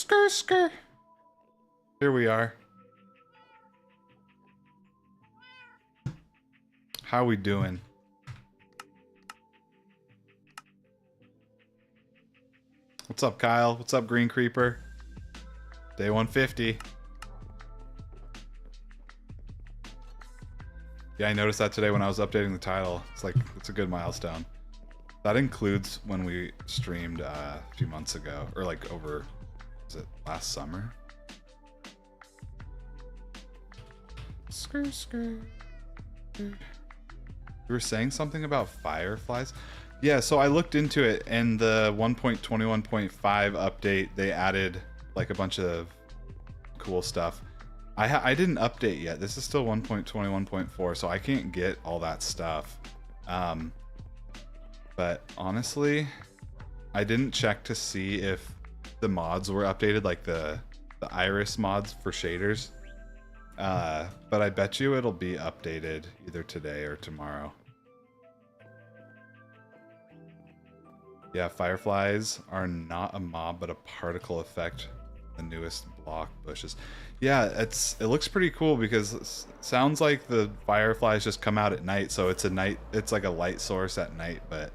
Skr, skr. Here we are. How we doing? What's up, Kyle? What's up, Green Creeper? Day 150. Yeah, I noticed that today when I was updating the title. It's like, it's a good milestone. That includes when we streamed a few months ago, or like over, was it last summer? Skr, skr. You were saying something about fireflies? Yeah, so I looked into it, and the 1.21.5 update, they added like a bunch of cool stuff. I didn't update yet. This is still 1.21.4, so I can't get all that stuff. But honestly, I didn't check to see if the mods were updated, like the iris mods for shaders. But I bet you it'll be updated either today or tomorrow. Yeah, fireflies are not a mob, but a particle effect. The newest block bushes. Yeah, it looks pretty cool because it sounds like the fireflies just come out at night, so it's like a light source at night, but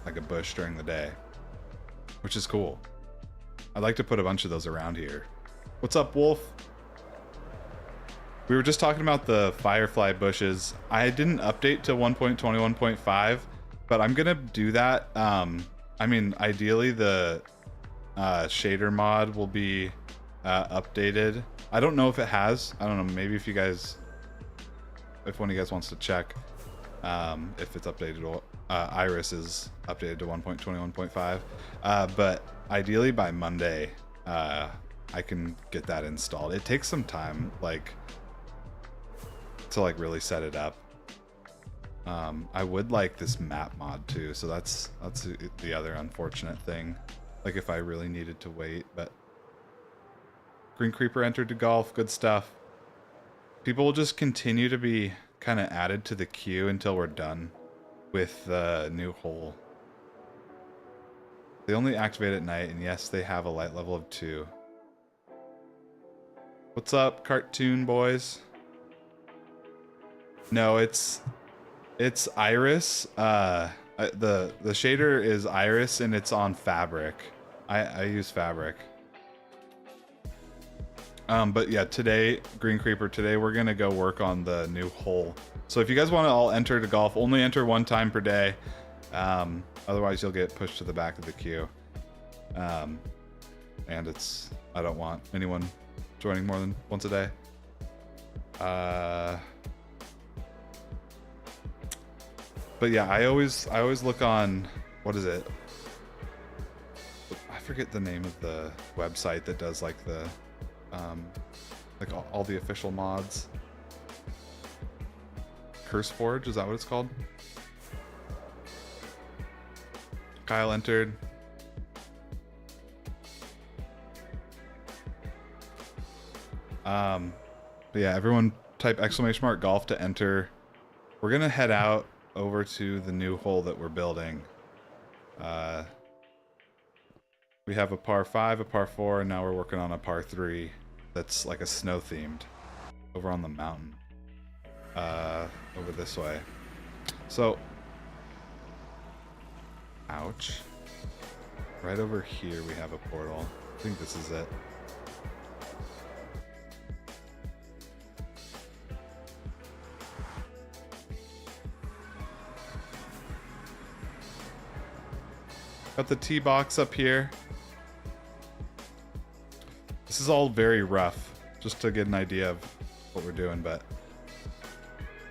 like a bush during the day, which is cool. I'd like to put a bunch of those around here. What's up, Wolf? We were just talking about the firefly bushes. I didn't update to 1.21.5, but I'm gonna do that. I mean, ideally the shader mod will be updated. I don't know if it has. I don't know. Maybe if one of you guys wants to check if it's updated. Iris is updated to 1.21.5. But ideally by Monday, I can get that installed. It takes some time, like, to like really set it up. I would like this map mod too, so that's the other unfortunate thing. Like if I really needed to wait, but Green Creeper entered to golf, good stuff. People will just continue to be kind of added to the queue until we're done with the new hole. They only activate at night, and yes, they have a light level of 2. What's up, cartoon boys? No, it's Iris. The shader is Iris, and it's on Fabric. I use Fabric. But yeah, today, Green Creeper, today we're gonna go work on the new hole. So if you guys want to all enter to golf, only enter 1 time per day. Otherwise you'll get pushed to the back of the queue. And I don't want anyone joining more than once a day. But yeah, I always look on, what is it? I forget the name of the website that does like the like all the official mods. CurseForge, is that what it's called? Kyle entered. But yeah, everyone type !golf to enter. We're gonna head out over to the new hole that we're building. We have a par 5, a par 4, and now we're working on a par 3 that's like a snow themed over on the mountain. Over this way. So, ouch. Right over here we have a portal. I think this is it. Got the tee box up here. This is all very rough, just to get an idea of what we're doing, but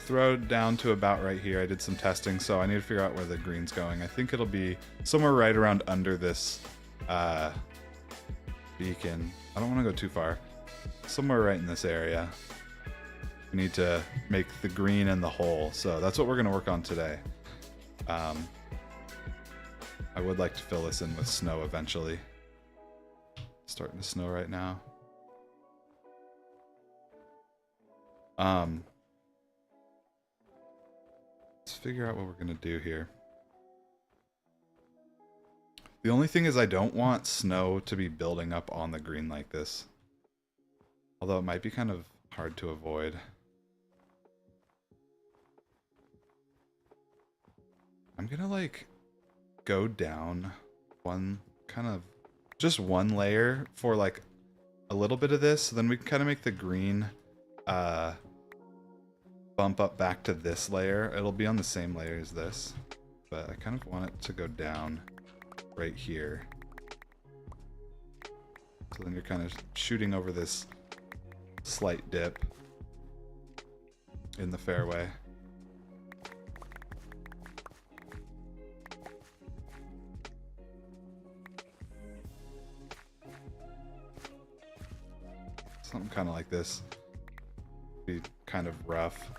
throw it down to about right here. I did some testing, so I need to figure out where the green's going. I think it'll be somewhere right around under this beacon. I don't want to go too far. Somewhere right in this area. We need to make the green and the hole, so that's what we're going to work on today. I would like to fill this in with snow eventually. Starting to snow right now. Let's figure out what we're gonna do here. I The only thing is I don't want snow to be building up on the green like this. Although it might be kind of hard to avoid. I'm gonna like go down one kind of just one layer for like a little bit of this, so then we can kind of make the green bump up back to this layer. It'll be on the same layer as this, but I kind of want it to go down right here. So then you're kind of shooting over this slight dip in the fairway. Something kind of like this. Be kind of rough.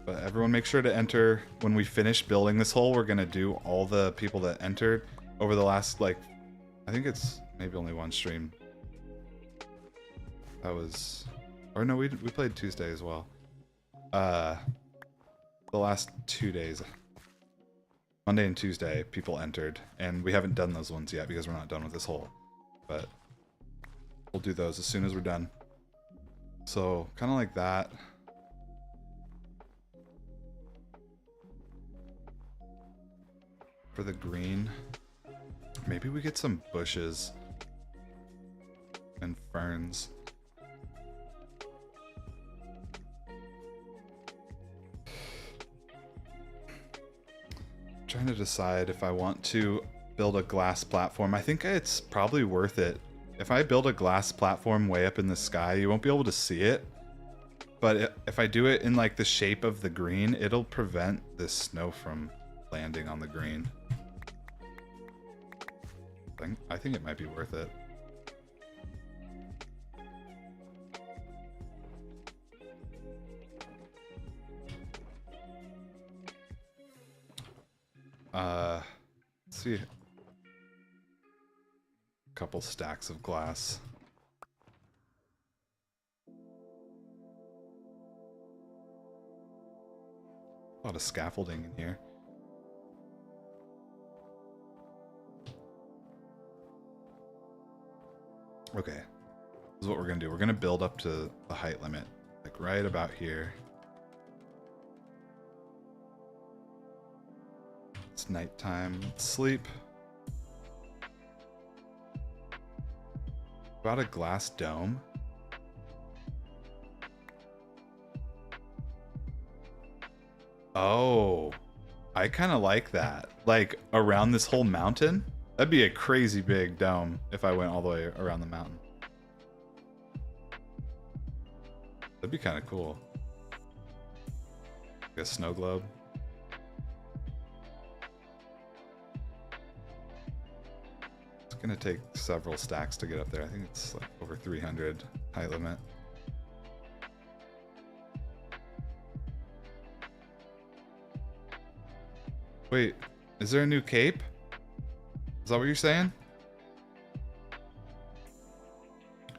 But everyone make sure to enter. When we finish building this hole, we're going to do all the people that entered over the last, like, I think it's maybe only one stream. That was, or no, we played Tuesday as well. The last 2 days, Monday and Tuesday, people entered, and we haven't done those ones yet because we're not done with this hole. But we'll do those as soon as we're done. So kind of like that. For the green, maybe we get some bushes and ferns. I'm trying to decide if I want to build a glass platform. I think it's probably worth it. If I build a glass platform way up in the sky, you won't be able to see it. But if I do it in like the shape of the green, it'll prevent this snow from landing on the green. I think it might be worth it. Let's see. A couple stacks of glass. A lot of scaffolding in here. Okay, this is what we're gonna do. We're gonna build up to the height limit, like right about here. It's nighttime. Let's sleep. About a glass dome. Oh, I kind of like that. Like around this whole mountain. That'd be a crazy big dome if I went all the way around the mountain. That'd be kind of cool. Like a snow globe. It's gonna take several stacks to get up there. I think it's like over 300 height limit. Wait, is there a new cape? Is that what you're saying?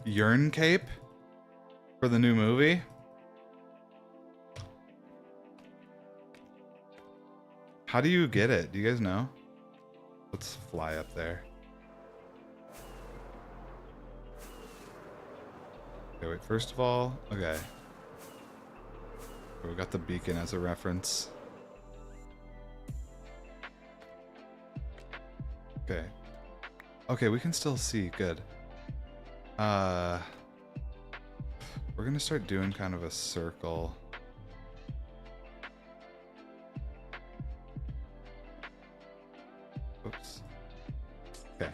Yearn cape? For the new movie? How do you get it? Do you guys know? Let's fly up there. Okay, wait, first of all, okay. We got the beacon as a reference. Okay. Okay, we can still see. Good. We're gonna start doing kind of a circle. Oops. Okay.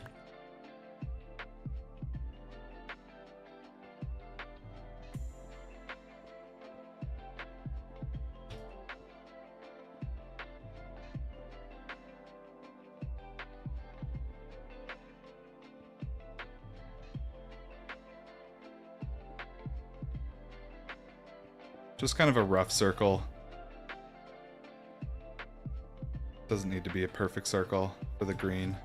Just kind of a rough circle. Doesn't need to be a perfect circle for the green.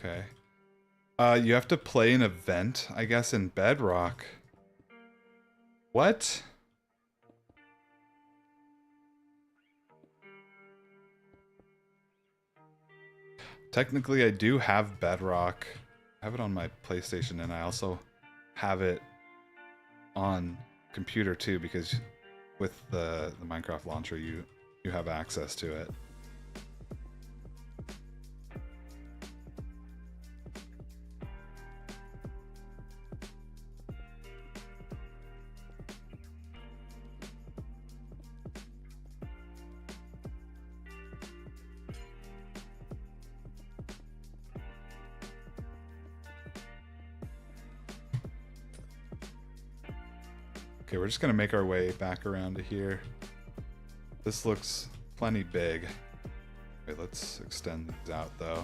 Okay. You have to play an event, I guess, in Bedrock. What? Technically, I do have Bedrock. I have it on my PlayStation, and I also have it on computer too, because with the Minecraft launcher, you have access to it. Okay, we're just gonna make our way back around to here. This looks plenty big. Okay, let's extend these out though.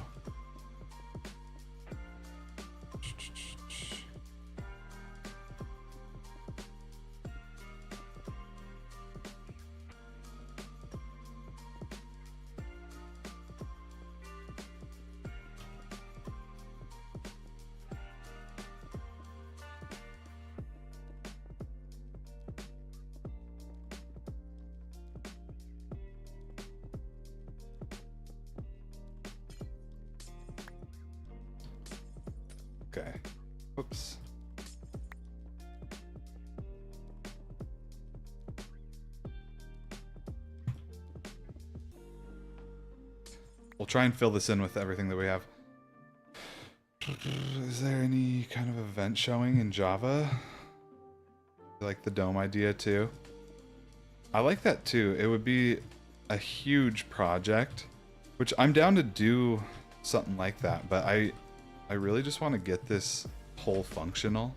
Okay. Whoops. We'll try and fill this in with everything that we have. Is there any kind of event showing in Java? I like the dome idea too. I like that too. It would be a huge project, which I'm down to do something like that, but I really just want to get this whole functional.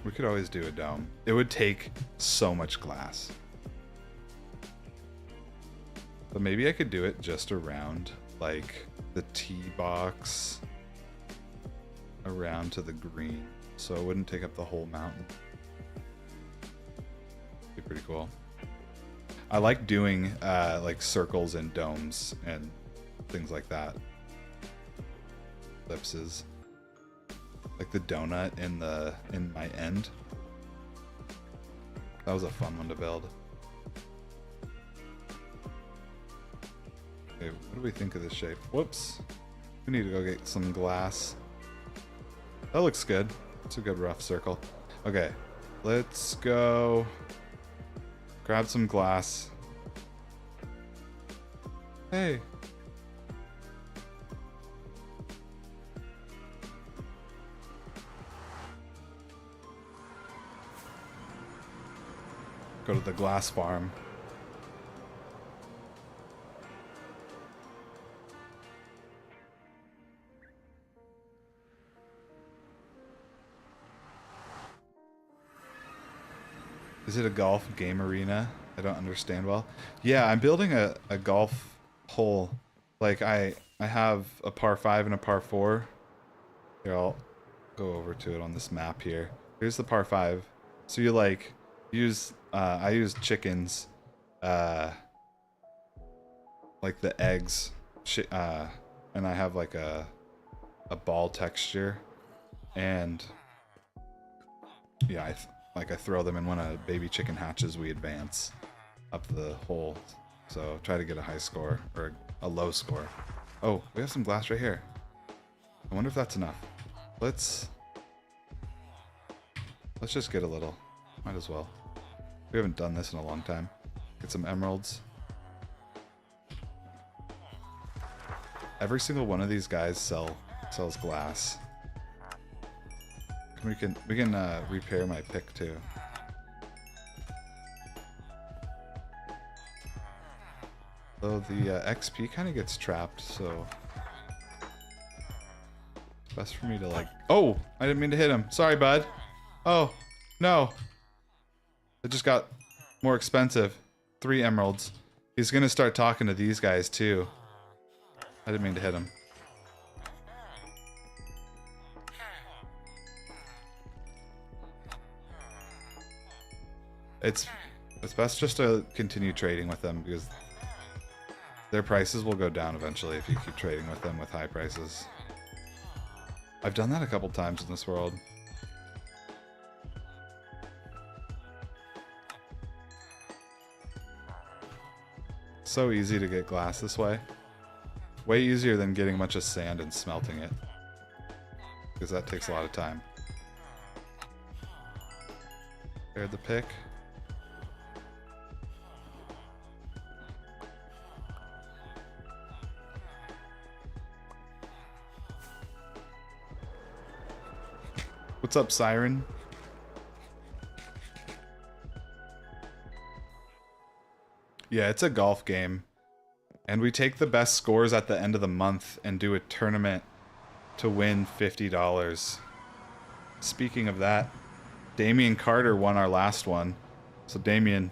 We could always do a dome. It would take so much glass. But maybe I could do it just around, like, the tee box around to the green, so it wouldn't take up the whole mountain. Be pretty cool. I like doing like circles and domes and things like that. Ellipses. Like the donut in my end. That was a fun one to build. Okay, what do we think of this shape? Whoops. We need to go get some glass. That looks good. It's a good rough circle. Okay, let's go grab some glass. Hey. Go to the glass farm. Is it a golf game arena? I don't understand well. Yeah, I'm building a golf hole. Like I have a par 5 and a par 4. Here, I'll go over to it on this map here. Here's the par 5. So you like use I use chickens, like the eggs, and I have like a ball texture, and yeah, I throw them, and when a baby chicken hatches, we advance up the hole. So try to get a high score or a low score. Oh, we have some glass right here. I wonder if that's enough. Let's just get a little. Might as well. We haven't done this in a long time. Get some emeralds. Every single one of these guys sells glass. We can repair my pick too. Though the XP kind of gets trapped, so it's best for me to like. Oh, I didn't mean to hit him. Sorry, bud. Oh no. It just got more expensive. 3 emeralds. He's gonna start talking to these guys too. I didn't mean to hit him. It's best just to continue trading with them because Their prices will go down eventually if you keep trading with them with high prices. I've done that a couple times in this world. So easy to get glass this way. Way easier than getting a bunch of sand and smelting it. Because that takes a lot of time. There's the pick. What's up, Siren? Yeah, it's a golf game. And we take the best scores at the end of the month and do a tournament to win $50. Speaking of that, Damian Carter won our last one. So Damian,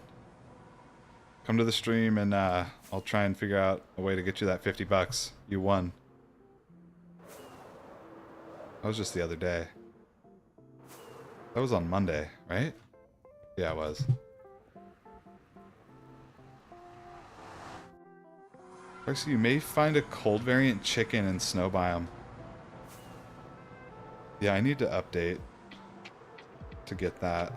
come to the stream and I'll try and figure out a way to get you that $50. You won. That was just the other day. That was on Monday, right? Yeah, it was. Tarxy, you may find a cold variant chicken in snow biome. Yeah, I need to update to get that.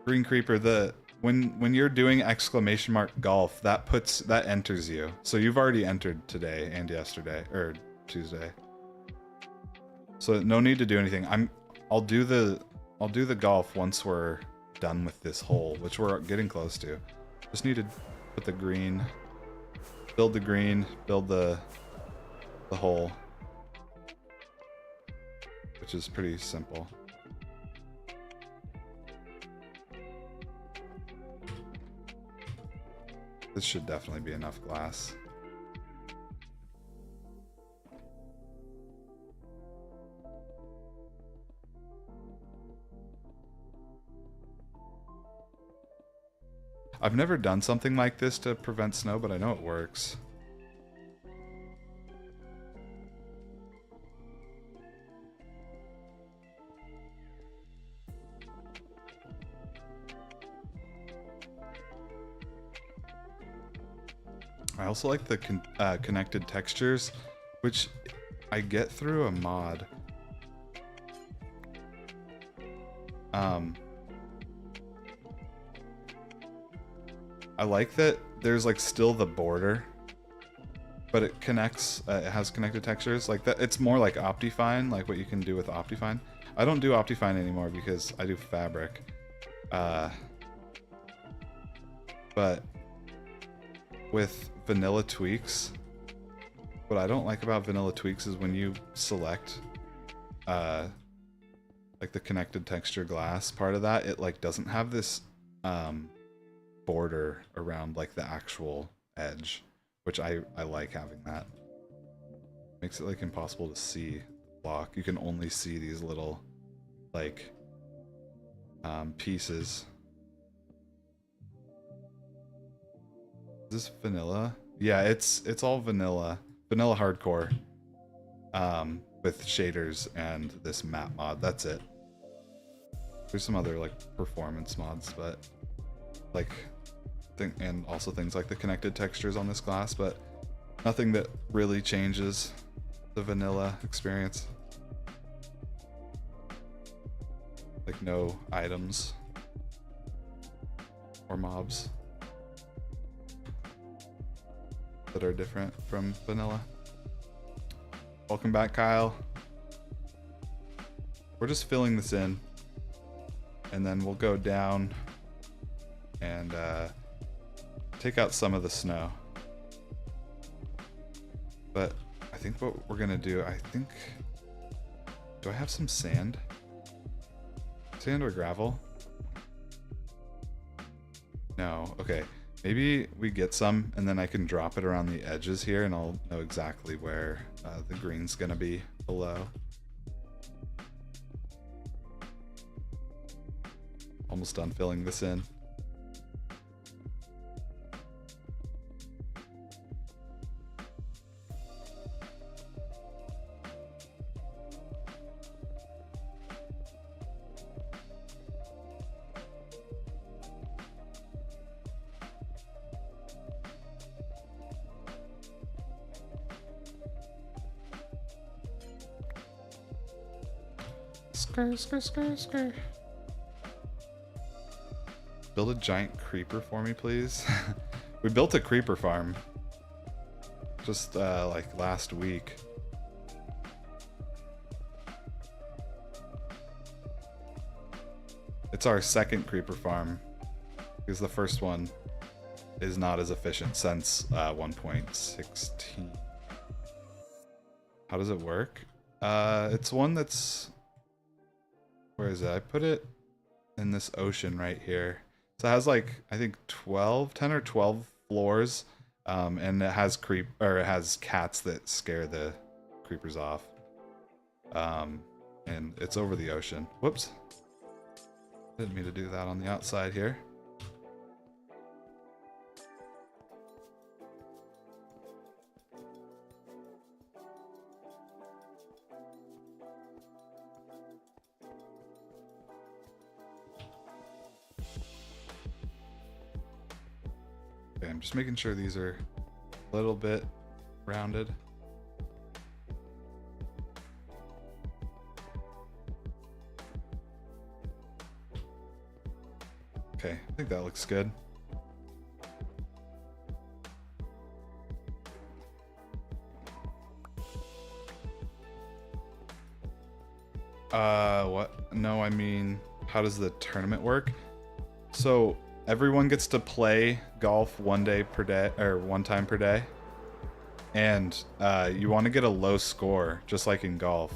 Green Creeper, when you're doing ! golf, that enters you. So you've already entered today and yesterday or Tuesday. So no need to do anything. I'll do the golf once we're done with this hole, which we're getting close to. Just need to put the green, build the hole, which is pretty simple. This should definitely be enough glass. I've never done something like this to prevent snow, but I know it works. I also like the connected textures, which I get through a mod. I like that there's like still the border, but it connects, it has connected textures like that. It's more like Optifine, like what you can do with Optifine. I don't do Optifine anymore because I do Fabric. But with vanilla tweaks, what I don't like about vanilla tweaks is when you select like the connected texture glass part of that, it like doesn't have this border around like the actual edge, which I like having that. Makes it like impossible to see the block. You can only see these little like pieces. Is this vanilla? Yeah, it's all vanilla hardcore with shaders and this map mod. That's it. There's some other like performance mods, but like and also things like the connected textures on this glass, but nothing that really changes the vanilla experience. Like no items or mobs that are different from vanilla. Welcome back, Kyle. We're just filling this in, and then we'll go down and take out some of the snow. But I think what we're gonna do, do I have some sand? Sand or gravel? No, okay. Maybe we get some and then I can drop it around the edges here and I'll know exactly where the green's gonna be below. Almost done filling this in. Build a giant creeper for me, please. We built a creeper farm just like last week. It's our second creeper farm because the first one is not as efficient since 1.16. How does it work? It's one that's... Where is it? I put it in this ocean right here. So it has like, I think 10 or 12 floors. And it has it has cats that scare the creepers off. And it's over the ocean. Whoops. Didn't mean to do that on the outside here. Okay, I'm just making sure these are a little bit rounded. Okay, I think that looks good. What? No, I mean, how does the tournament work? So everyone gets to play golf one time per day. And you want to get a low score, just like in golf,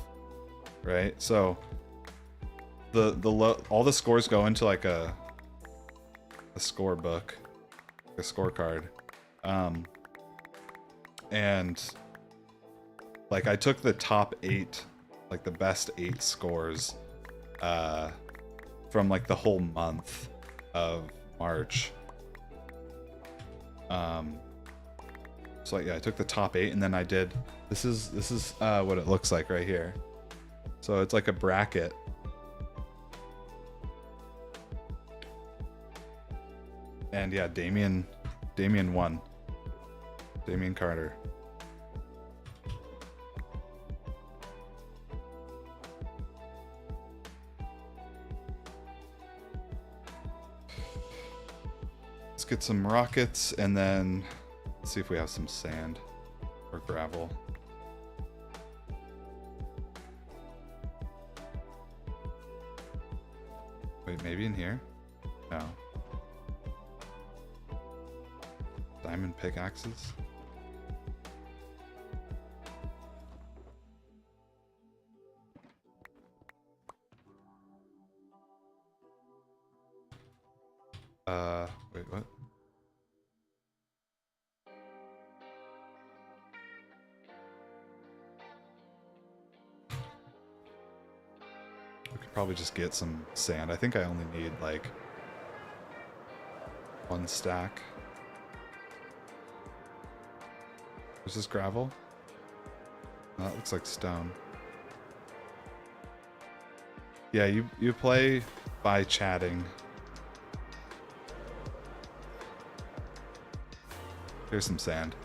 right? So all the scores go into like a score book, a scorecard, and like I took the top 8, like the best 8 scores from like the whole month of March. So yeah, I took the top 8 and then I did this is what it looks like right here. So it's like a bracket. And yeah, Damien won. Damien Carter. Let's get some rockets and then let's see if we have some sand or gravel. Wait, maybe in here? No. Diamond pickaxes? Wait, what? We could probably just get some sand. I think I only need like 1 stack. Is this gravel? No, that looks like stone. Yeah, you play by chatting. Here's some sand.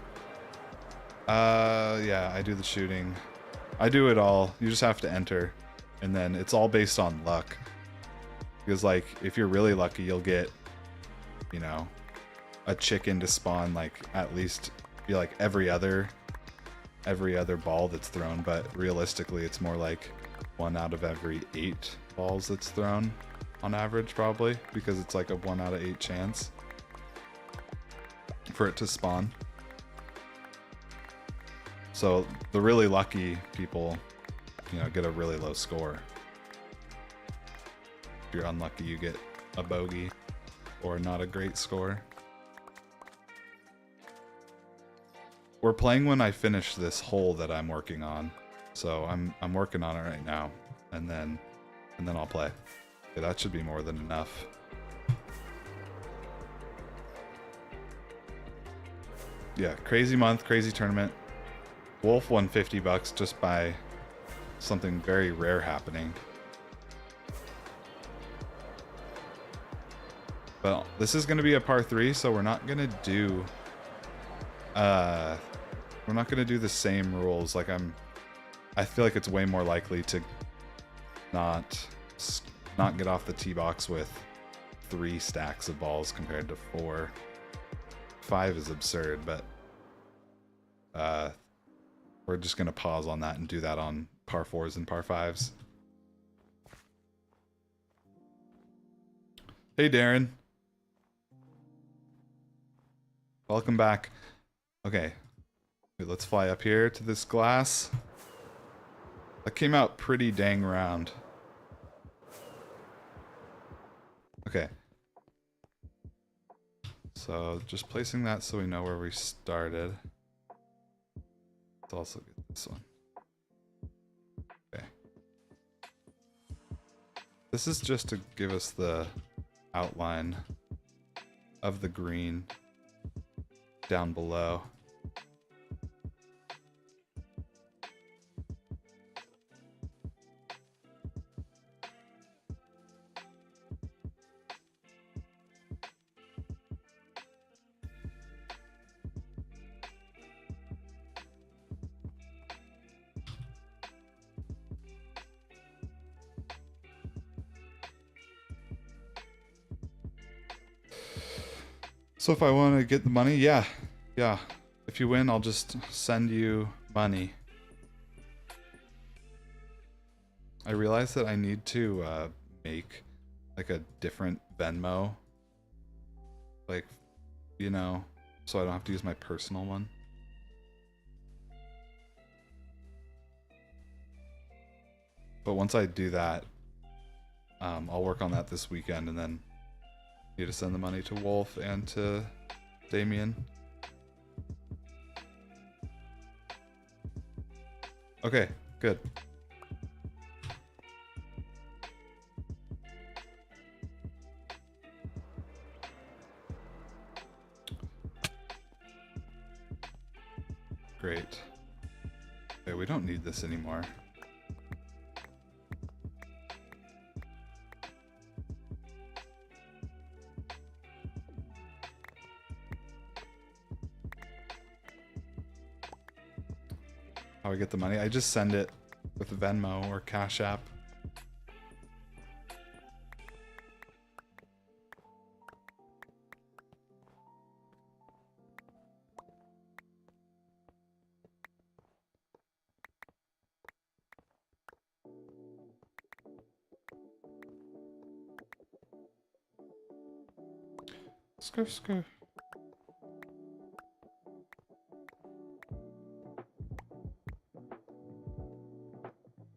Yeah, I do the shooting. I do it all. You just have to enter. And then it's all based on luck. Because like, if you're really lucky, you'll get, you know, a chicken to spawn like at least be like every other ball that's thrown, but realistically it's more like 1 out of every 8 balls that's thrown on average, probably, because it's like a 1 out of 8 chance for it to spawn. So the really lucky people, you know, get a really low score. If you're unlucky, you get a bogey or not a great score. We're playing when I finish this hole that I'm working on. So I'm working on it right now, and then I'll play. Okay, that should be more than enough. Yeah, crazy month, crazy tournament. Wolf won $50 just by something very rare happening. Well, this is going to be a par 3, so we're not going to do the same rules. Like I feel like it's way more likely to not not get off the tee box with 3 stacks of balls compared to 4. 5 is absurd, but we're just gonna pause on that and do that on par 4s and par 5s. Hey Darren, welcome back. Okay, let's fly up here to this glass. That came out pretty dang round. Okay. So just placing that so we know where we started. Let's also get this one. Okay. This is just to give us the outline of the green down below. So if I want to get the money, yeah. If you win, I'll just send you money. I realize that I need to make like a different Venmo. Like, you know, so I don't have to use my personal one. But once I do that, I'll work on that this weekend and then need to send the money to Wolf and to Damien. Okay, good. Great. Okay, we don't need this anymore. How I get the money? I just send it with Venmo or Cash App. Screw.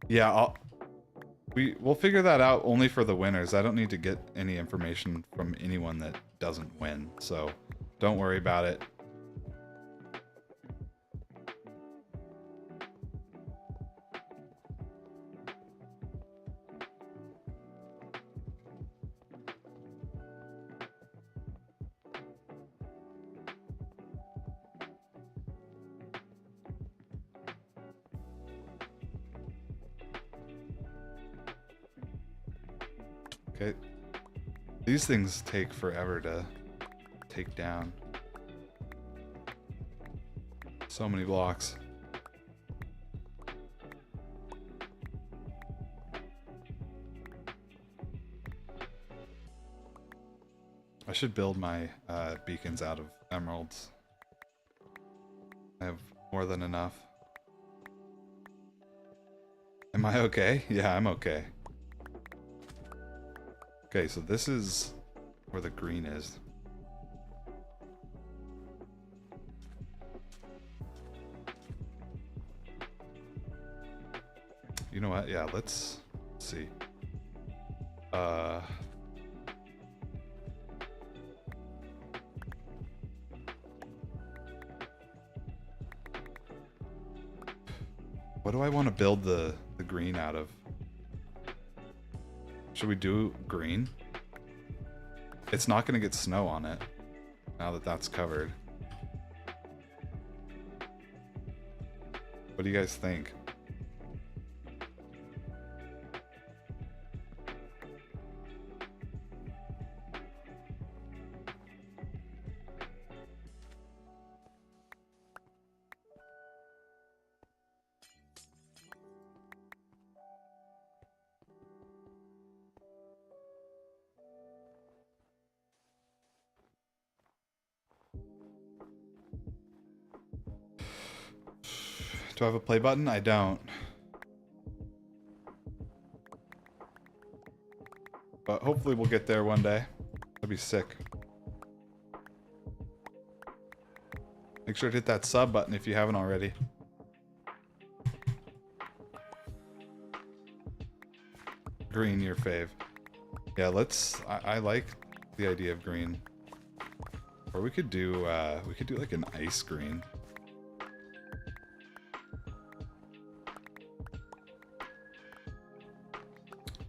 Yeah, we'll figure that out only for the winners. I don't need to get any information from anyone that doesn't win, so don't worry about it. Okay. These things take forever to take down. So many blocks. I should build my beacons out of emeralds. I have more than enough. Am I okay? Yeah, I'm okay. Okay, so this is where the green is. You know what? Yeah, let's see. What do I want to build the green out of? Should we do green? It's not going to get snow on it now that that's covered. What do you guys think? Do I have a play button? I don't. But hopefully we'll get there one day. That'd be sick. Make sure to hit that sub button if you haven't already. Green, your fave. Yeah, let's... I like the idea of green. Or we could do like an ice green.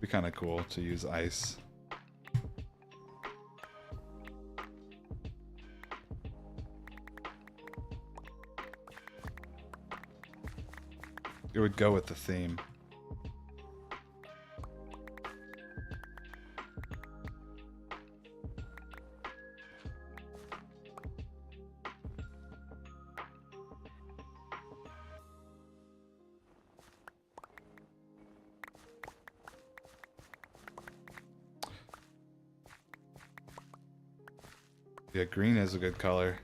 Be kind of cool to use ice. It would go with the theme. Yeah, green is a good color.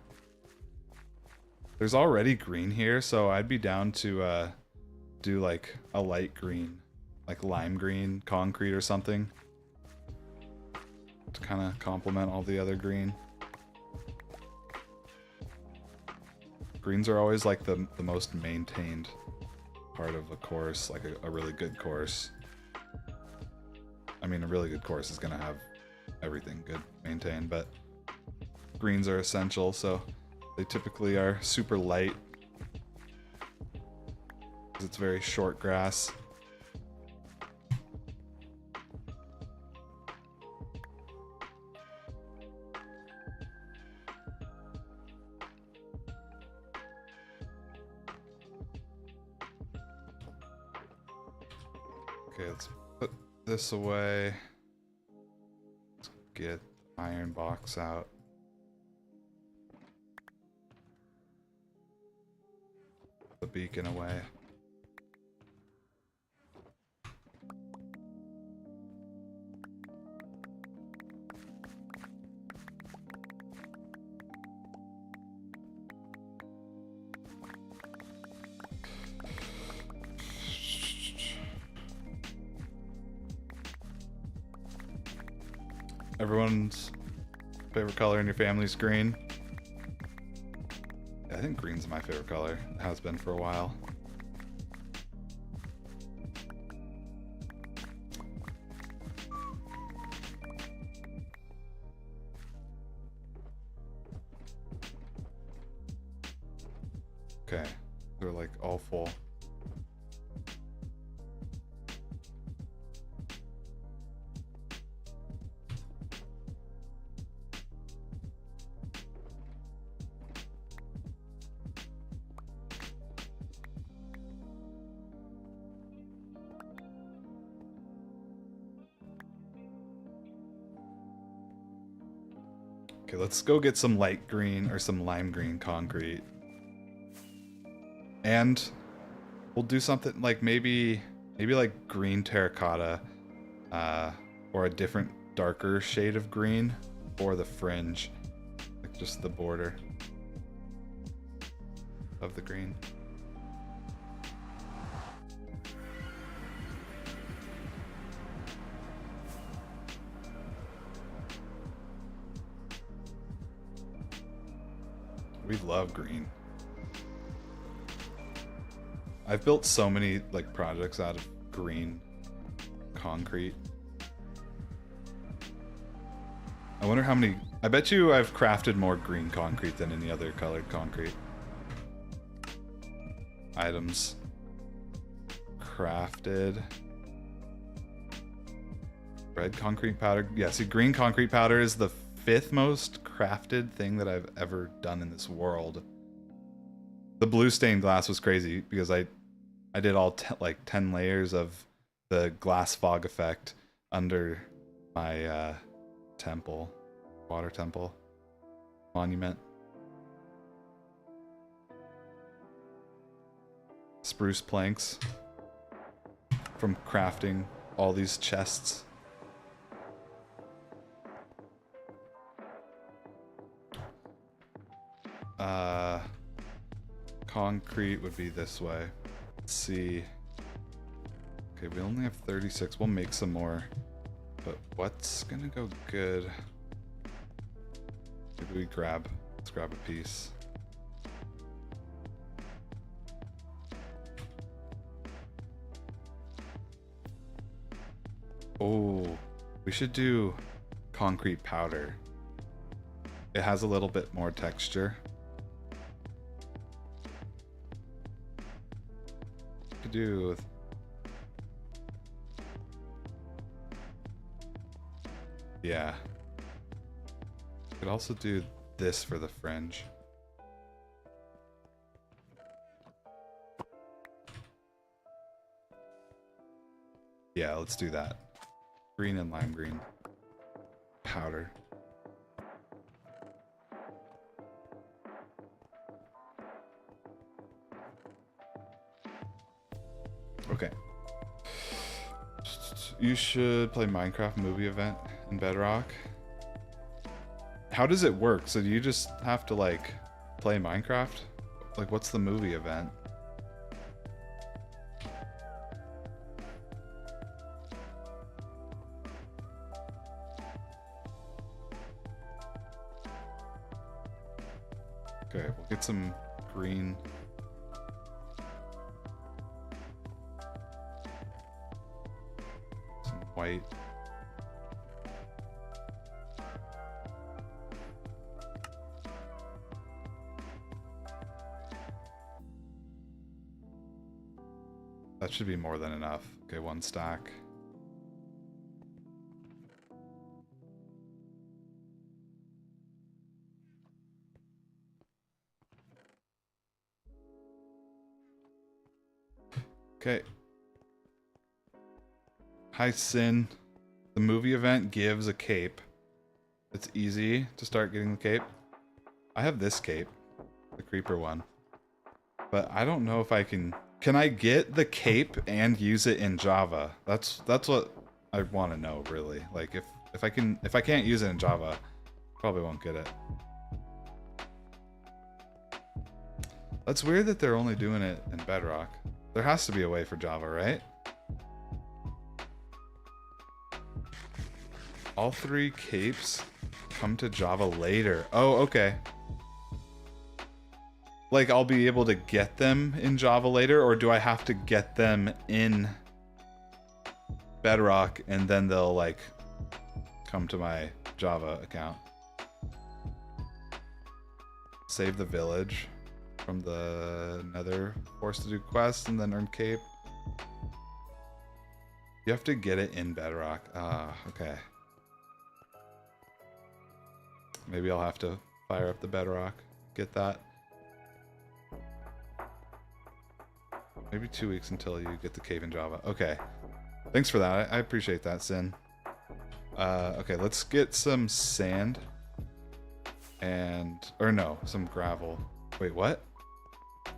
There's already green here, so I'd be down to do like a light green, like lime green, concrete or something, to kind of complement all the other green. Greens are always like the most maintained part of a course, like a really good course. I mean, a really good course is gonna have everything good maintained, but greens are essential, so they typically are super light because it's very short grass. Okay, let's put this away. Let's get the iron box out. The beacon away. Everyone's favorite color in your family's green. I think green's my favorite color. It has been for a while. Okay, they're like all full. Okay, let's go get some light green or some lime green concrete. And we'll do something like maybe like green terracotta, or a different darker shade of green for the fringe, like just the border of the green. We love green. I've built so many like projects out of green concrete. I wonder how many... I bet you I've crafted more green concrete than any other colored concrete. Items. Crafted. Red concrete powder. Yeah, see, green concrete powder is the 5th most crafted thing that I've ever done in this world. The blue stained glass was crazy because I did all like 10 layers of the glass fog effect under my temple, water temple monument. Spruce planks from crafting all these chests. concrete would be this way. Let's see. Okay, we only have 36. We'll make some more. But what's gonna go good? Maybe we let's grab a piece. Oh, we should do concrete powder. It has a little bit more texture. Could do. Yeah. Could also do this for the fringe. Yeah, let's do that. Green and lime green. Powder. Okay. You should play Minecraft movie event in Bedrock. How does it work? So do you just have to like play Minecraft? Like what's the movie event? Okay, we'll get some green. Some white. That should be more than enough. Okay, one stack. Okay. Hi, Sin. The movie event gives a cape. It's easy to start getting the cape. I have this cape, the creeper one. But I don't know if I can... Can I get the cape and use it in Java? That's what I want to know, really. Like if I can't use it in Java, probably won't get it. That's weird that they're only doing it in Bedrock. There has to be a way for Java, right? All 3 capes come to Java later. Oh, okay. Like, I'll be able to get them in Java later, or do I have to get them in Bedrock and then they'll, like, come to my Java account? Save the village from the Nether, forced to do quests, and then earn cape. You have to get it in Bedrock. Ah, okay. Maybe I'll have to fire up the Bedrock, get that. Maybe 2 weeks until you get the cave in Java. Okay. Thanks for that. I appreciate that, Sin. Okay, let's get some sand. And... Or no, some gravel. Wait, what?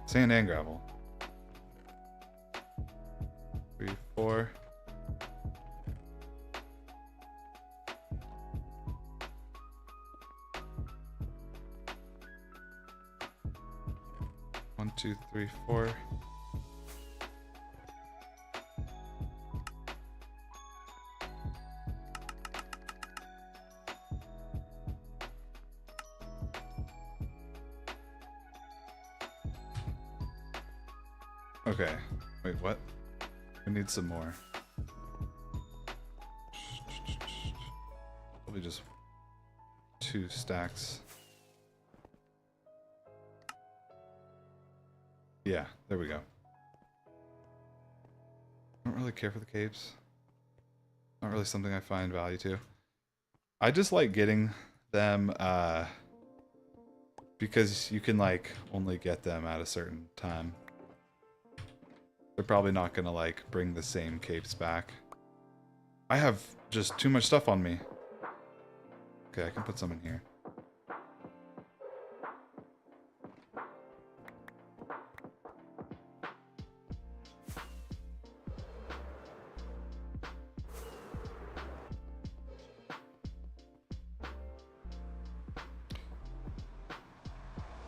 Sand and gravel. 3, 4. One, 2, 3, 4. Okay. Wait, what? We need some more. Probably just 2 stacks. Yeah, there we go. I don't really care for the caves. Not really something I find value to. I just like getting them because you can like only get them at a certain time. They're probably not gonna like bring the same capes back. I have just too much stuff on me. Okay, I can put some in here.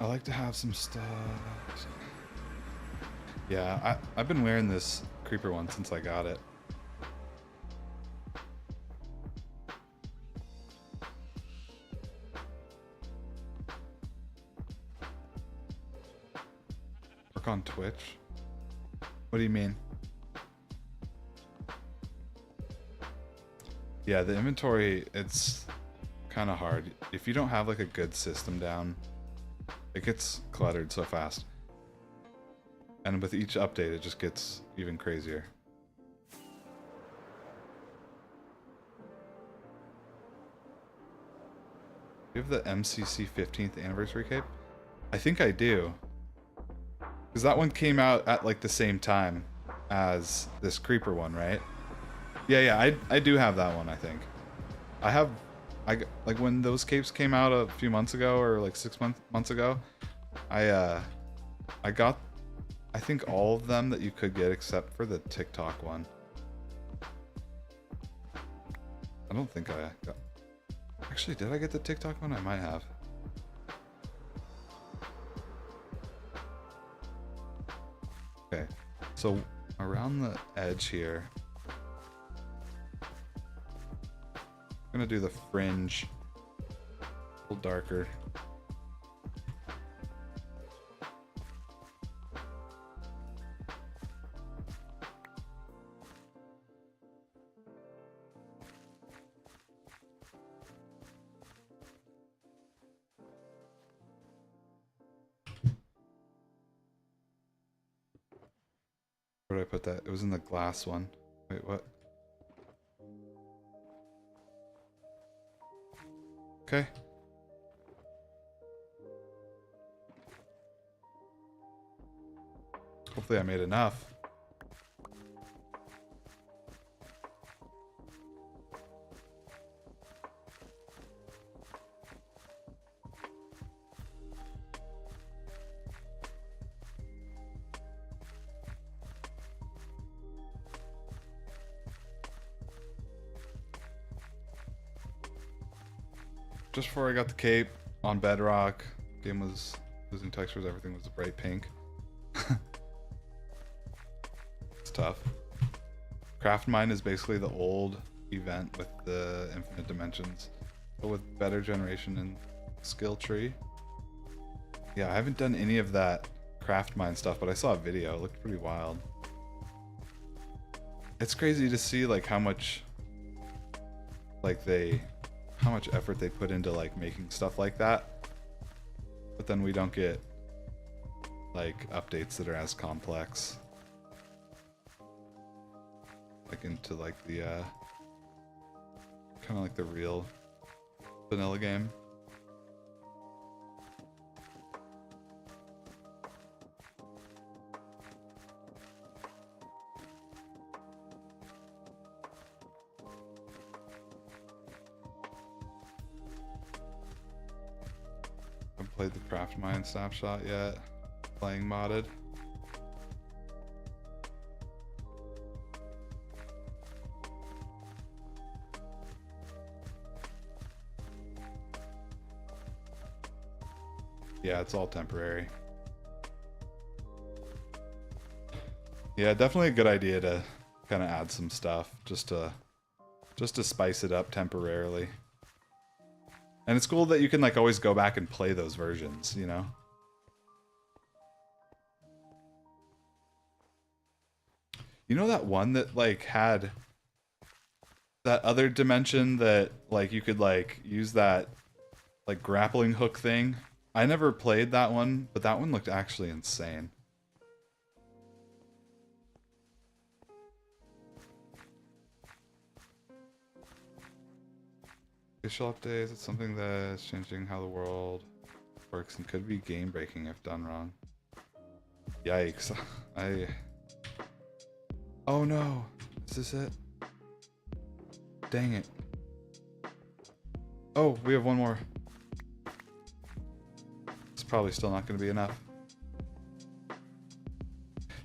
I like to have some stuff. Yeah, I've been wearing this creeper one since I got it. Work on Twitch? What do you mean? Yeah, the inventory, it's kind of hard. If you don't have like a good system down, it gets cluttered so fast. And with each update, it just gets even crazier. Do you have the MCC 15th anniversary cape? I think I do. Because that one came out at like the same time as this creeper one, right? Yeah, I do have that one, I think. Like when those capes came out a few months ago or like 6 months ago, I got I think all of them that you could get except for the TikTok one. I don't think I got... Actually, did I get the TikTok one? I might have. Okay, so around the edge here, I'm gonna do the fringe a little darker. Where did I put that? It was in the glass one. Wait, what? Okay. Hopefully I made enough. Just before I got the cape on Bedrock, game was losing textures, everything was bright pink. It's tough. Craft Mine is basically the old event with the infinite dimensions, but with better generation and skill tree. Yeah, I haven't done any of that Craft Mine stuff, but I saw a video. It looked pretty wild. It's crazy to see like how much effort they put into like making stuff like that, but then we don't get like updates that are as complex, like into like the kind of like the real vanilla game. Played the Craft Mine snapshot yet. Playing modded. Yeah, it's all temporary. Yeah, definitely a good idea to kind of add some stuff just to spice it up temporarily. And it's cool that you can like always go back and play those versions, you know? You know that one that like had that other dimension that like you could like use that like grappling hook thing? I never played that one, but that one looked actually insane. Official updates, it's something that's changing how the world works and could be game breaking if done wrong. Yikes. Oh no! Is this it? Dang it. Oh, we have one more. It's probably still not going to be enough.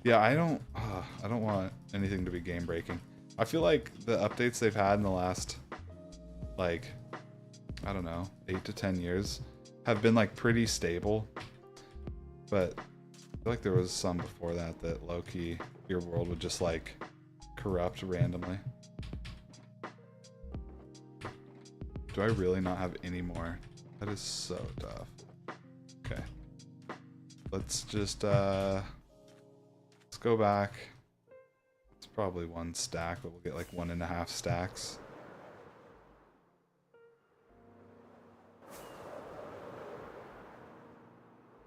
Yeah, I don't want anything to be game breaking. I feel like the updates they've had in the last, like, I don't know, 8 to 10 years have been like pretty stable, but feel like there was some before that low-key your world would just like corrupt randomly. Do I really not have any more? That is so tough. Okay. Let's just let's go back. It's probably 1 stack, but we'll get like 1.5 stacks.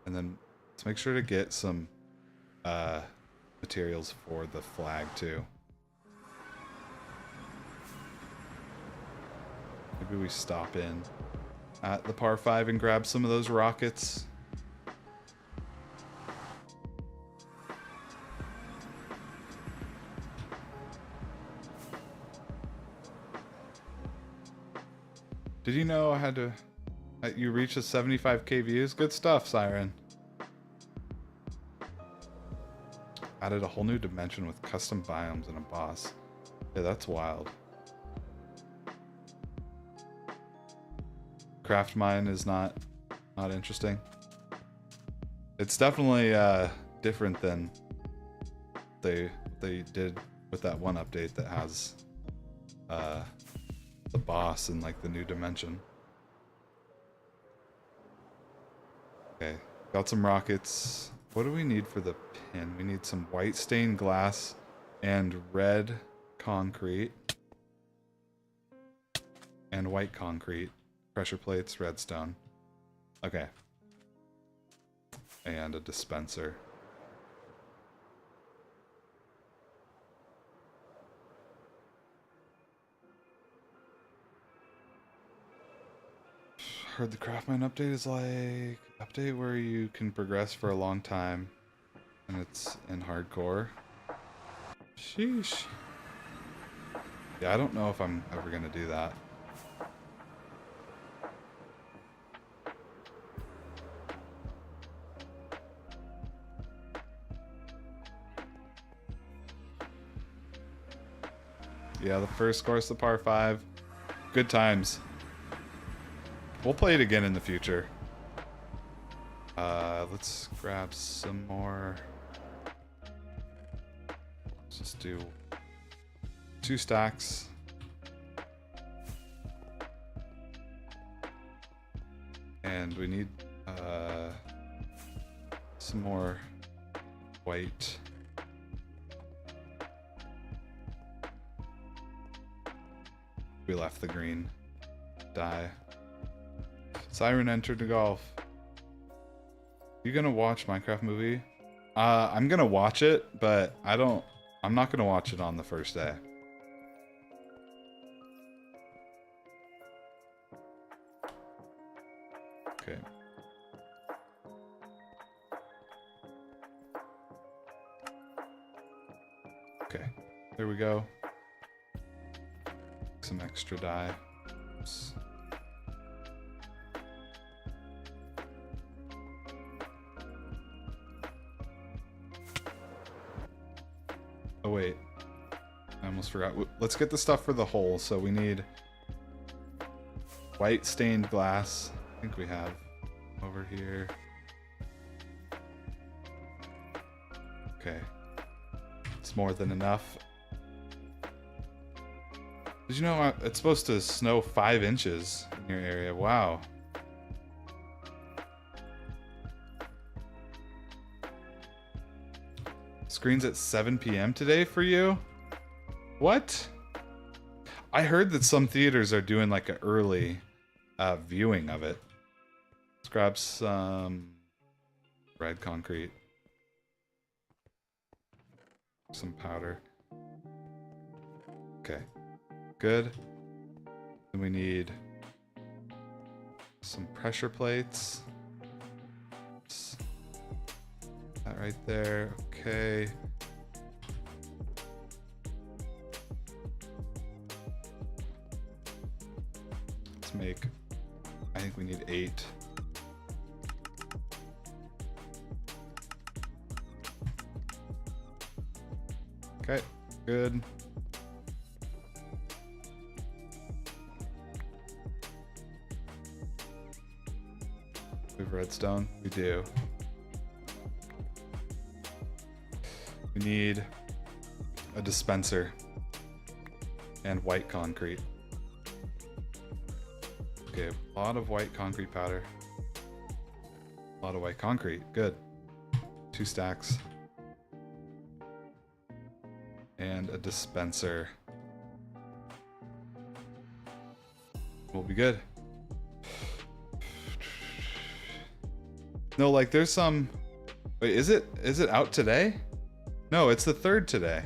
And then let's make sure to get some materials for the flag too. Maybe we stop in at the par 5 and grab some of those rockets. Did you know I had to... You reached the 75k views? Good stuff, Siren. Added a whole new dimension with custom biomes and a boss. Yeah, that's wild. Craft mine is not interesting. It's definitely different than they did with that one update that has the boss in like the new dimension. Okay, got some rockets. What do we need for the pin? We need some white stained glass and red concrete and white concrete. Pressure plates, redstone. Okay. And a dispenser. Heard the Craftmine update is like update where you can progress for a long time and it's in hardcore. Sheesh. Yeah, I don't know if I'm ever gonna do that. Yeah, the first course, the par 5. Good times. We'll play it again in the future. Let's grab some more. Let's just do 2 stacks. And we need some more white. We left the green dye. Siren entered the golf. You gonna watch Minecraft movie? I'm gonna watch it, but I'm not gonna watch it on the first day. Okay. Okay, there we go. Some extra dye. Oops. Oh wait, I almost forgot. Let's get the stuff for the hole. So we need white stained glass. I think we have over here. Okay, it's more than enough. Did you know it's supposed to snow 5 inches in your area? Wow. Screens at 7 p.m. today for you? What? I heard that some theaters are doing like an early viewing of it. Let's grab some red concrete. Some powder. Okay. Good. Then we need some pressure plates. Oops. That right there. Okay. Let's make, I think we need 8. Okay, good. We have redstone? We do. need a dispenser and white concrete. Okay, a lot of white concrete powder. A lot of white concrete. Good. 2 stacks. And a dispenser. We'll be good. No, like there's some... Wait, is it out today? No, it's the 3rd today.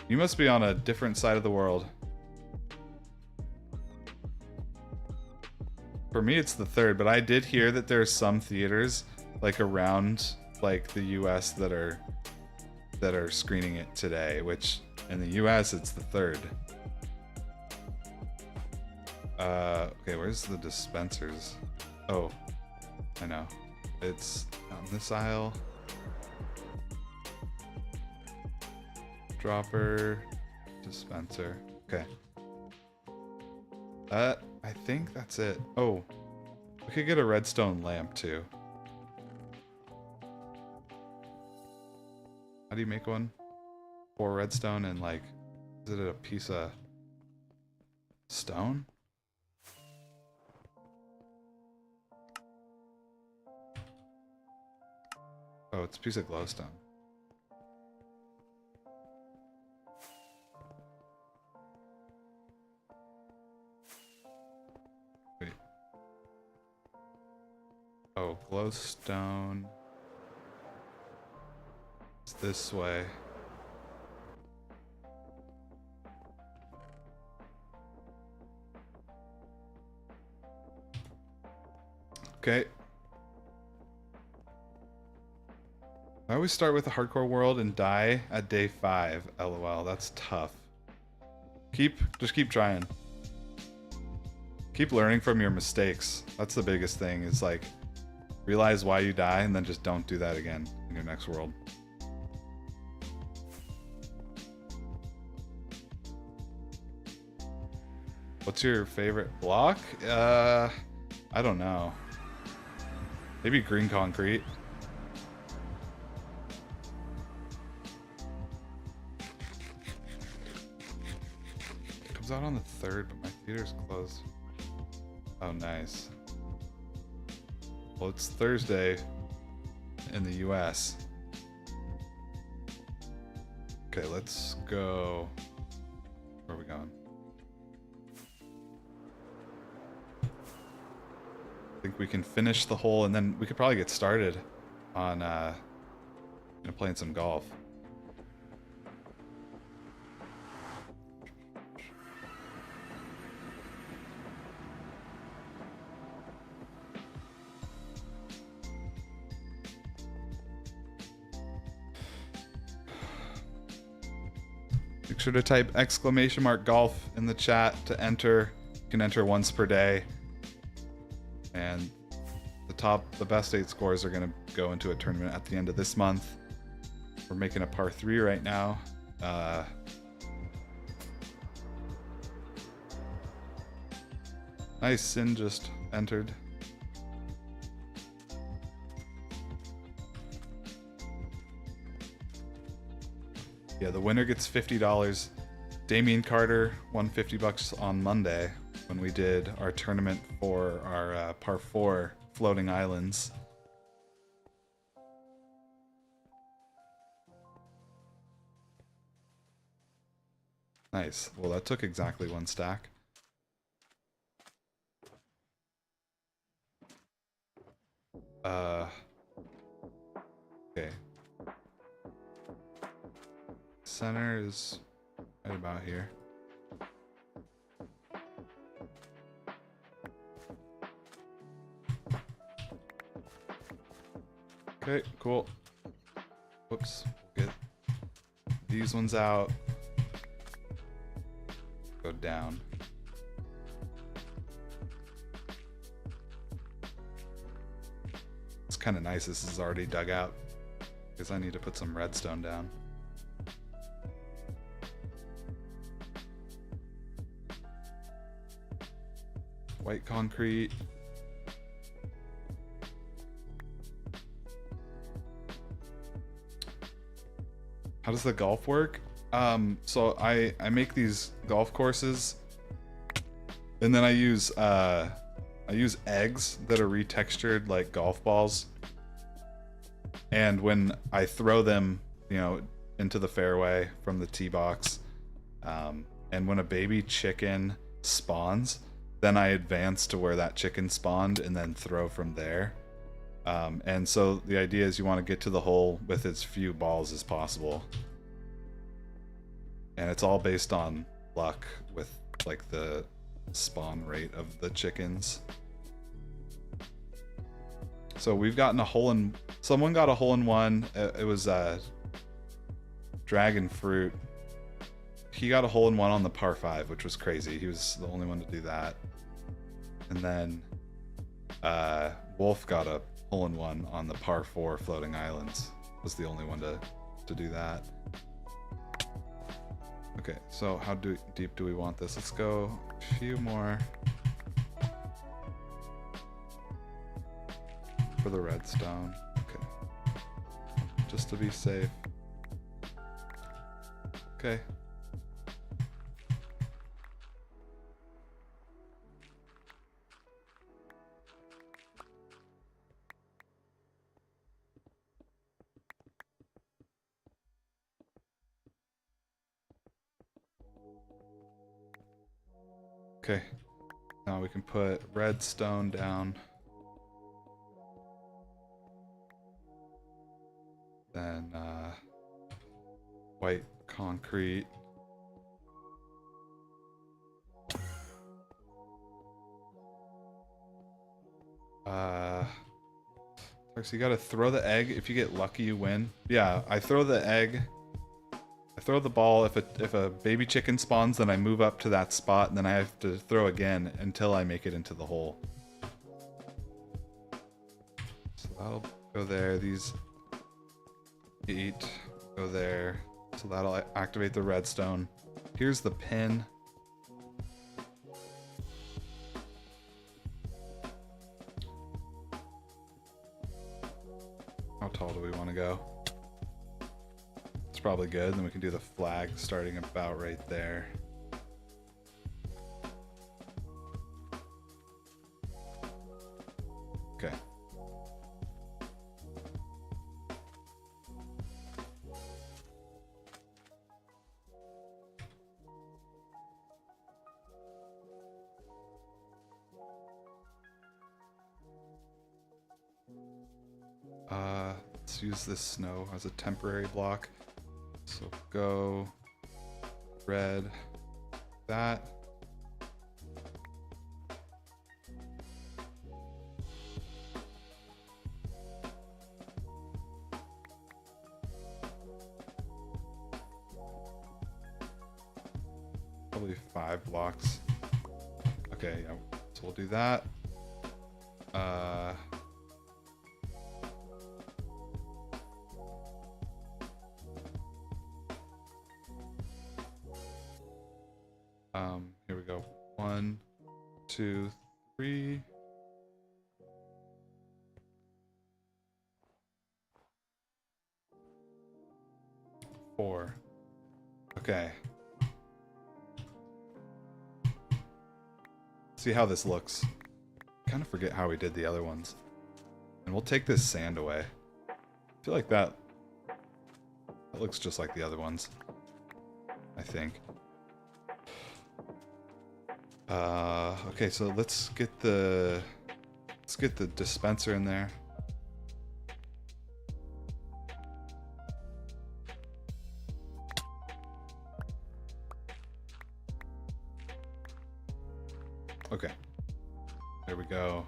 You must be on a different side of the world. For me, it's the 3rd, but I did hear that there's some theaters like around like the US that are screening it today, which in the US it's the 3rd. Okay, where's the dispensers? Oh, I know. It's on this aisle. Dropper, dispenser. Okay. I think that's it. Oh, we could get a redstone lamp too. How do you make one? 4 redstone and like, is it a piece of stone? Oh, it's a piece of glowstone. Wait. Oh, glowstone. It's this way. Okay. I always start with the hardcore world and die at day 5. LOL, that's tough. Just keep trying. Keep learning from your mistakes. That's the biggest thing, is like realize why you die and then just don't do that again in your next world. What's your favorite block? I don't know. Maybe green concrete. Comes out on the 3rd, but my theater's closed. Oh, nice. Well, it's Thursday in the US. Okay, let's go. Where are we going? I think we can finish the hole, and then we could probably get started on playing some golf. Make sure to type !golf in the chat to enter. You can enter once per day. And the best 8 scores are going to go into a tournament at the end of this month. We're making a par 3 right now. Nice, Sin just entered. Yeah, the winner gets $50. Damien Carter won $50 on Monday when we did our tournament for our par 4 floating islands. Nice. Well, that took exactly 1 stack. Okay. Center is right about here. Okay, cool. Whoops. We'll get these ones out. Go down. It's kind of nice this is already dug out, because I need to put some redstone down. White concrete. How does the golf work? So I make these golf courses, and then I use eggs that are retextured like golf balls. And when I throw them, you know, into the fairway from the tee box, and when a baby chicken spawns, then I advance to where that chicken spawned and then throw from there. And so the idea is you want to get to the hole with as few balls as possible. And it's all based on luck with like the spawn rate of the chickens. So we've gotten a hole in... Someone got a hole in one. It was Dragon Fruit. He got a hole in one on the par 5, which was crazy. He was the only one to do that. And then Wolf got a hole in one on the par 4 Floating Islands. Was the only one to do that. Okay, so how deep do we want this? Let's go a few more for the redstone. Okay, just to be safe. Okay. Okay, now we can put redstone down. Then white concrete. Tarxy, you gotta throw the egg. If you get lucky, you win. Yeah, I throw the egg. I throw the ball. If a baby chicken spawns, then I move up to that spot, and then I have to throw again until I make it into the hole. So that'll go there. These 8 go there. So that'll activate the redstone. Here's the pin. How tall do we want to go? It's probably good. Then we can do the flag starting about right there. Okay. Let's use this snow as a temporary block. So go red, that. Probably 5 blocks. Okay, yeah, so we'll do that. Here we go. 1, 2, 3. Four. Okay. See how this looks. Kind of forget how we did the other ones. And we'll take this sand away. I feel like that looks just like the other ones. I think. Okay, so let's get the dispenser in there. Okay. There we go.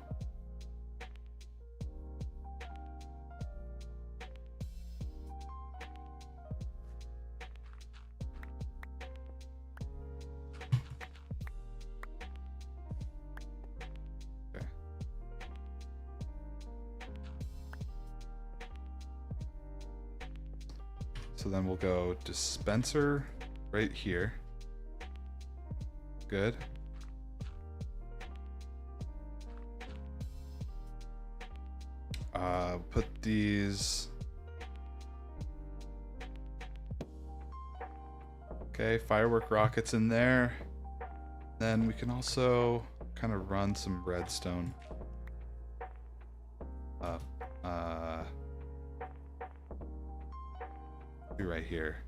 Okay. So then we'll go dispenser right here. Good. Put these Okay, firework rockets in there. Then we can also kind of run some redstone up. Be right here.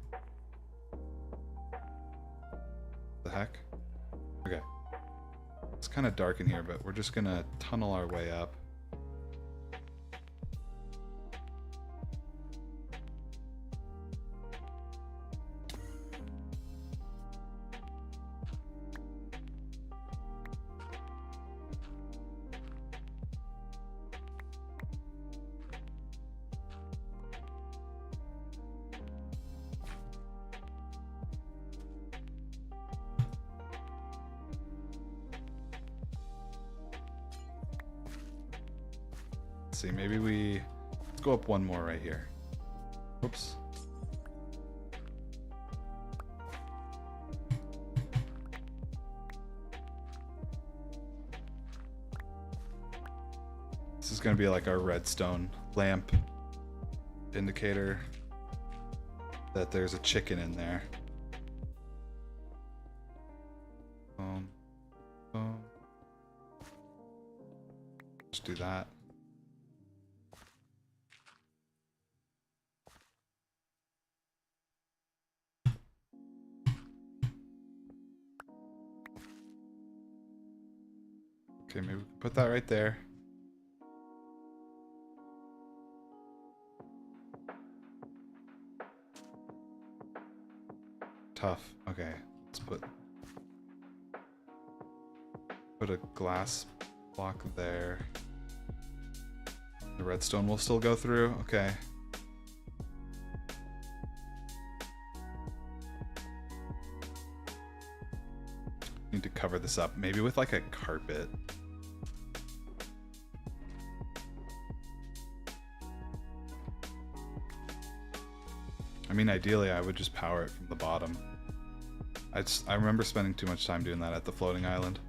The heck? Okay. It's kind of dark in here, but we're just gonna tunnel our way up. See, maybe let's go up one more right here. Oops. This is gonna be like our redstone lamp indicator that there's a chicken in there. Boom. Boom. Just do that. Okay, maybe we can put that right there. Tough. Okay, let's put a glass block there. The redstone will still go through. Okay. Need to cover this up, maybe with like a carpet. I mean, ideally, I would just power it from the bottom. I remember spending too much time doing that at the floating island.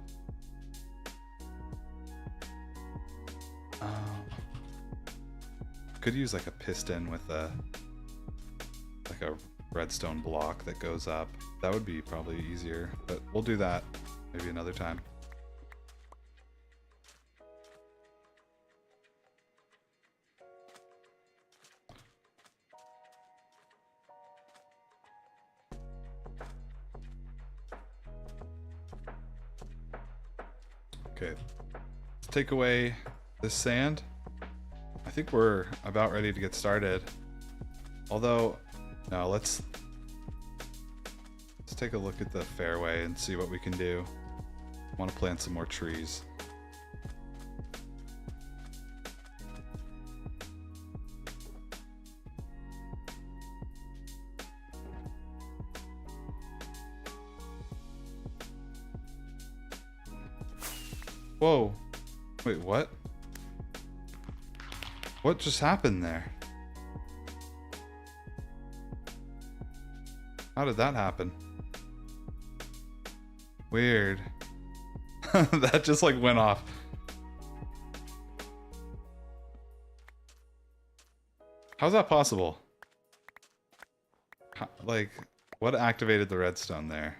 Could use like a piston with like a redstone block that goes up. That would be probably easier, but we'll do that maybe another time. Okay, let's take away this sand. I think we're about ready to get started. Although, no, let's take a look at the fairway and see what we can do. I want to plant some more trees. Whoa. Wait, what? What just happened there? How did that happen? Weird. That just like went off. How's that possible? Like, what activated the redstone there?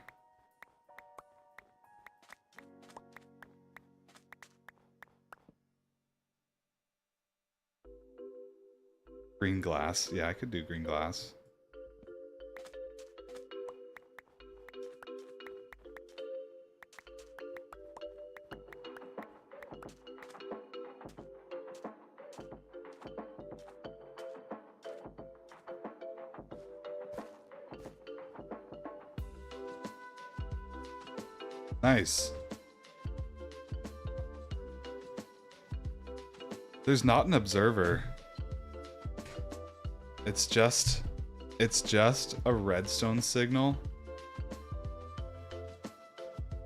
Green glass. Yeah, I could do green glass. Nice. There's not an observer. It's just a redstone signal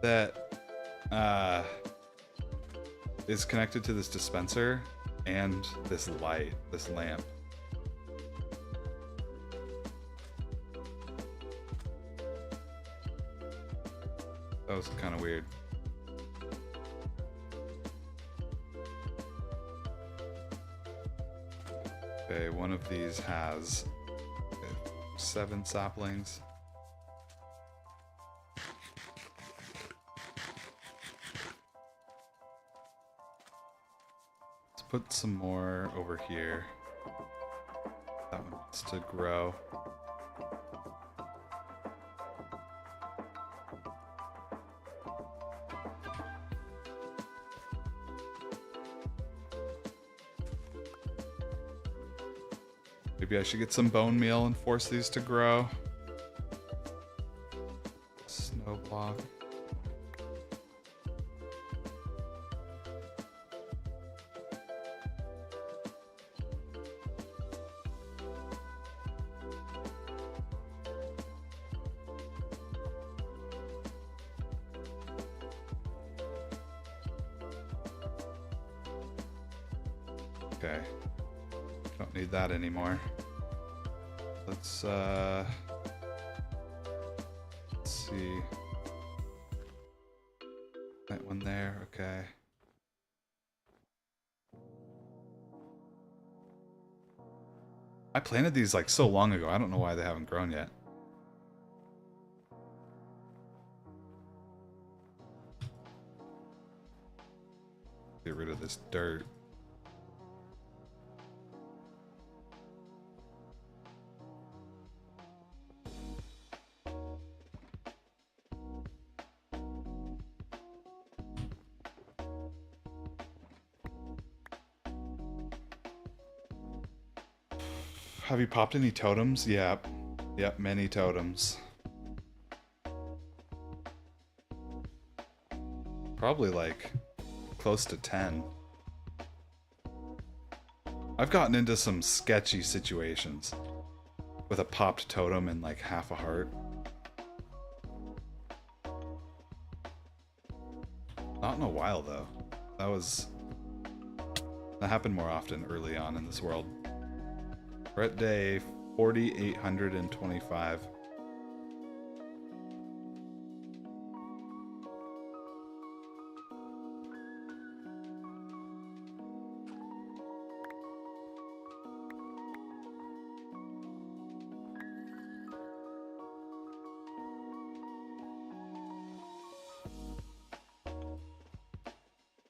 that is connected to this dispenser and this light, this lamp. That was kind of weird. Okay, one of these has 7 saplings. put some more over here. That one needs to grow. Maybe I should get some bone meal and force these to grow. Snow block. Okay. Don't need that anymore. Let's see. That one there, okay. I planted these like so long ago. I don't know why they haven't grown yet. Get rid of this dirt. Have you popped any totems? Yep. Yep, many totems. Probably like close to 10. I've gotten into some sketchy situations with a popped totem and like half a heart. Not in a while though. That happened more often early on in this world. We're at day 4,825.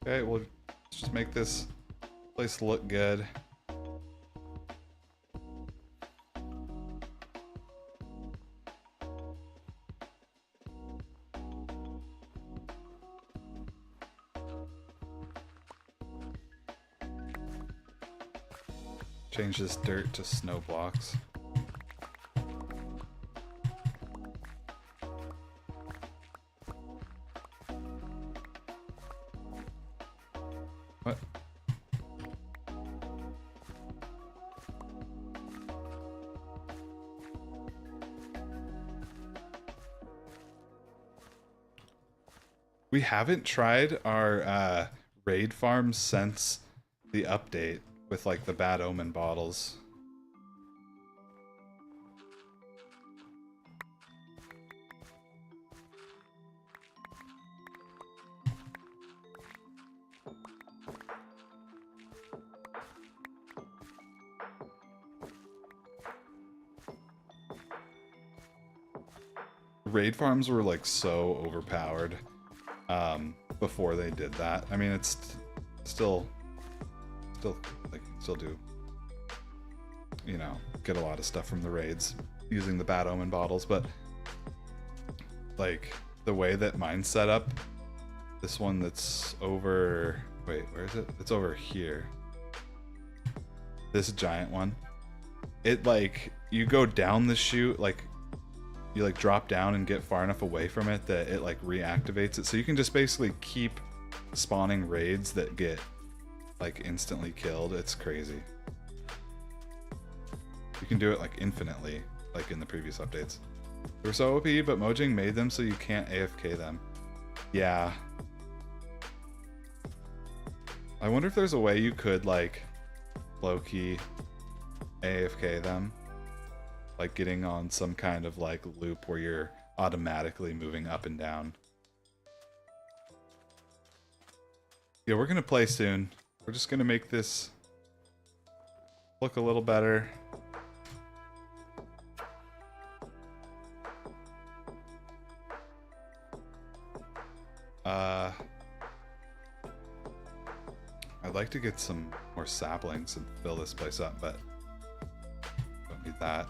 Okay, we'll just make this place look good. Change this dirt to snow blocks. What? We haven't tried our raid farms since the update with like the bad omen bottles. Raid farms were like so overpowered before they did that. I mean, it's still do, you know, get a lot of stuff from the raids using the bad omen bottles, but like the way that mine's set up, this one that's over, wait, where is it? It's over here. This giant one. It like, you go down the chute, like you like drop down and get far enough away from it that it like reactivates it. So you can just basically keep spawning raids that get like instantly killed. It's crazy. You can do it like infinitely, like in the previous updates. They were so OP, but Mojang made them so you can't AFK them. Yeah. I wonder if there's a way you could like low-key AFK them. Like getting on some kind of like loop where you're automatically moving up and down. Yeah, we're gonna play soon. We're just gonna make this look a little better. I I'd like to get some more saplings and fill this place up, but don't need that.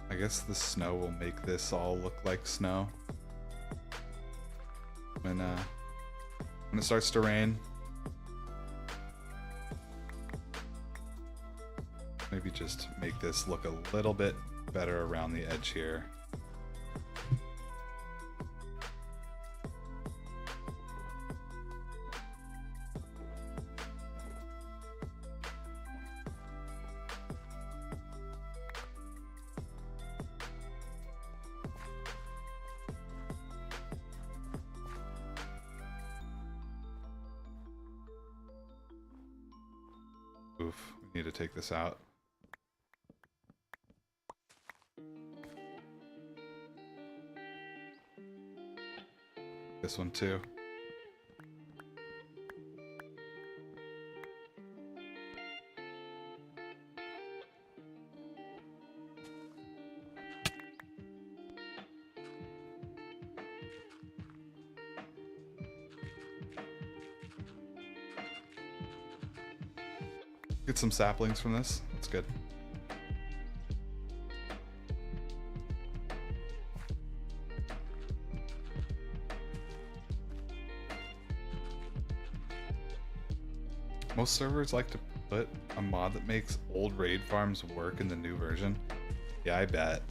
I guess the snow will make this all look like snow when it starts to rain. Maybe just make this look a little bit better around the edge here. Oof, we need to take this out. This one too. Get some saplings from this. That's good. Most servers like to put a mod that makes old raid farms work in the new version. Yeah, I bet.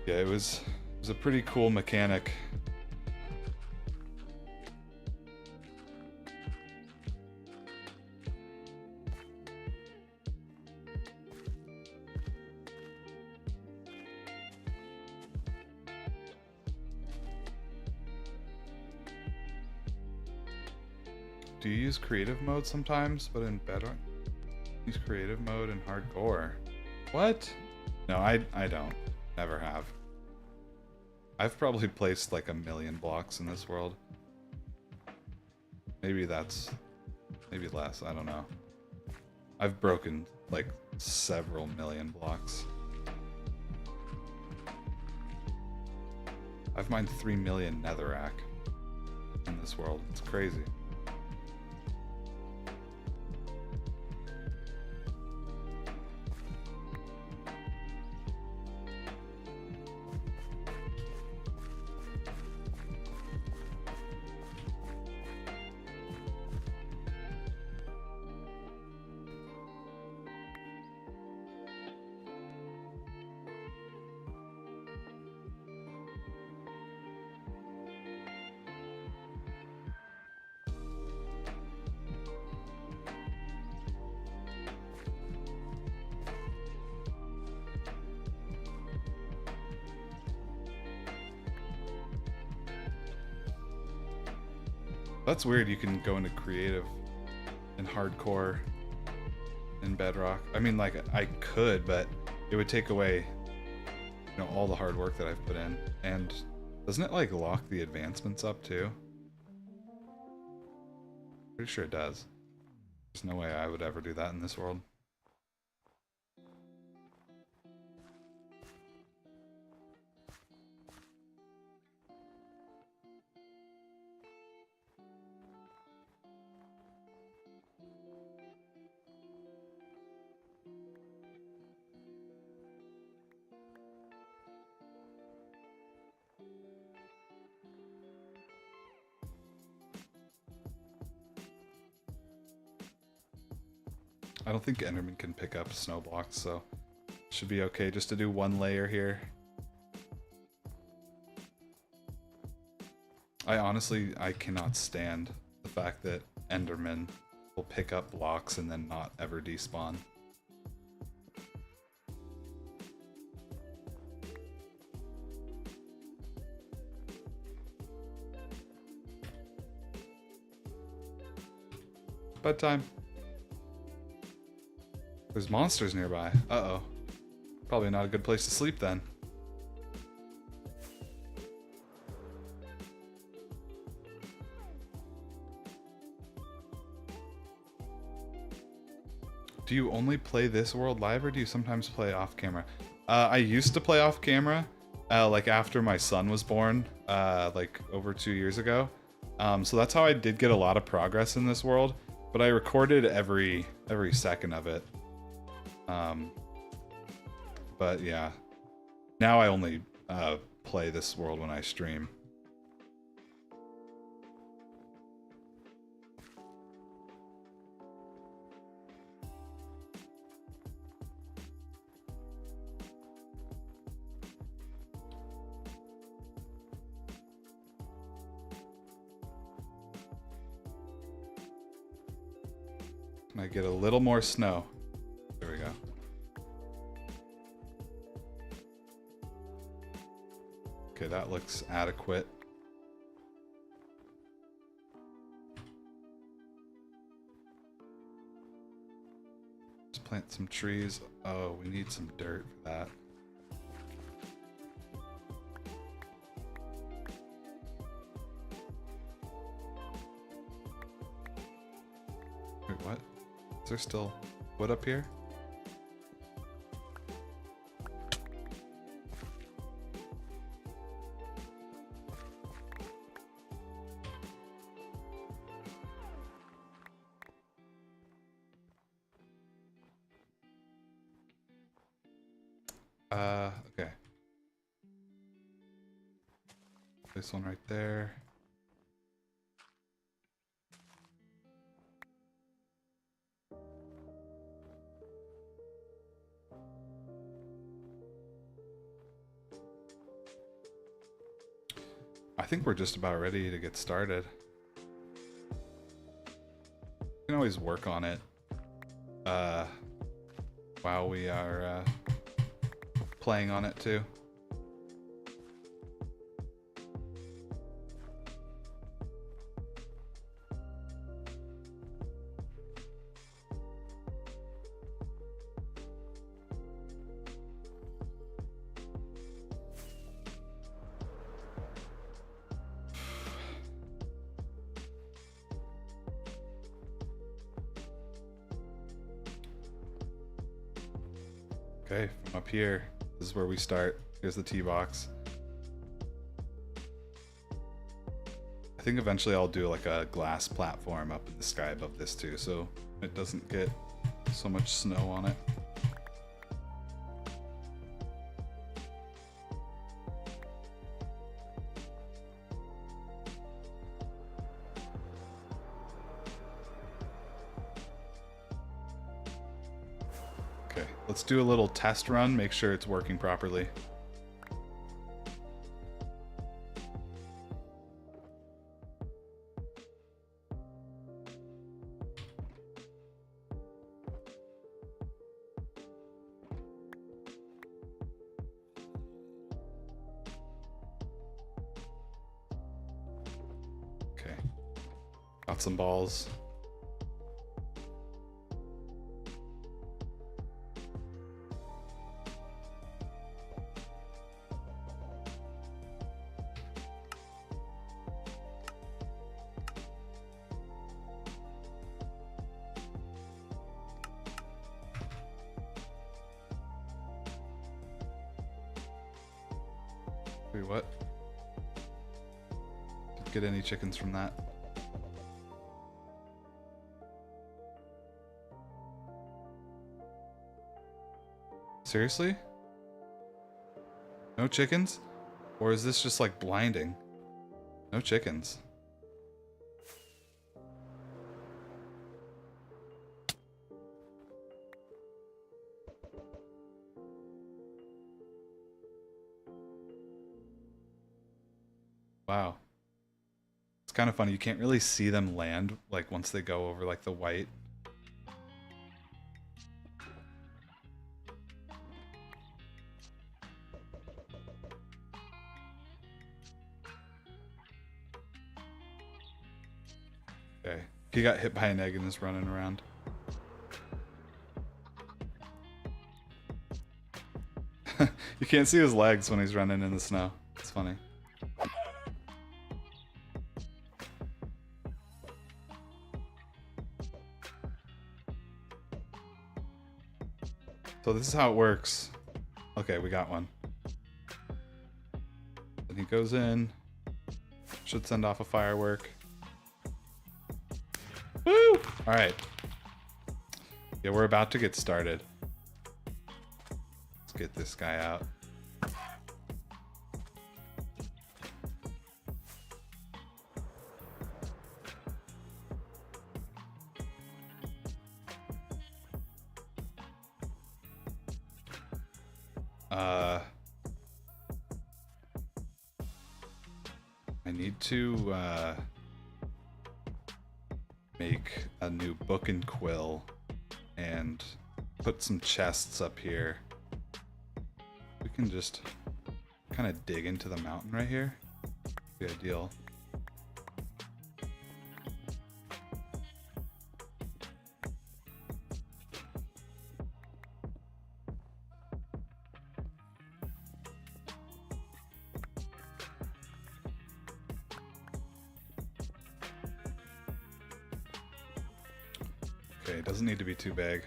Yeah, it was a pretty cool mechanic. Do you use creative mode sometimes, but in Bedrock? Use creative mode in hardcore. What? No, I don't. Never have. I've probably placed like 1 million blocks in this world. Maybe less. I don't know. I've broken like several million blocks. I've mined 3 million netherrack in this world. It's crazy. That's weird, you can go into creative and hardcore in Bedrock. I mean, like, I could, but it would take away, you know, all the hard work that I've put in. And doesn't it, like, lock the advancements up, too? Pretty sure it does. There's no way I would ever do that in this world. I don't think Enderman can pick up snow blocks, so should be okay just to do 1 layer here. I cannot stand the fact that Enderman will pick up blocks and then not ever despawn. Bedtime. There's monsters nearby. Uh-oh. Probably not a good place to sleep then. Do you only play this world live, or do you sometimes play off camera? I used to play off camera, like after my son was born, like over 2 years ago. So that's how I did get a lot of progress in this world. But I recorded every second of it. But yeah, now I only play this world when I stream. Can I get a little more snow? There we go. Okay, that looks adequate. Let's plant some trees. Oh, we need some dirt for that. Wait, what? Is there still wood up here? Okay. This one right there. I think we're just about ready to get started. We can always work on it while we are playing on it too. Okay, from up here, this is where we start. Here's the tee box. I think eventually I'll do like a glass platform up in the sky above this too, so it doesn't get so much snow on it. Okay, let's do a little test run, make sure it's working properly. Okay, got some balls. Wait, what? Didn't get any chickens from that. Seriously? No chickens? Or is this just like blinding? No chickens. Wow. It's kind of funny. You can't really see them land like once they go over like the white. Okay. He got hit by an egg and is running around. You can't see his legs when he's running in the snow. It's funny. So this is how it works. Okay, we got one. Then he goes in. Should send off a firework. Woo! Alright. Yeah, we're about to get started. Let's get this guy out. I need to make a new book and quill and put some chests up here. We can just kind of dig into the mountain right here. Be ideal. Okay, it doesn't need to be too big.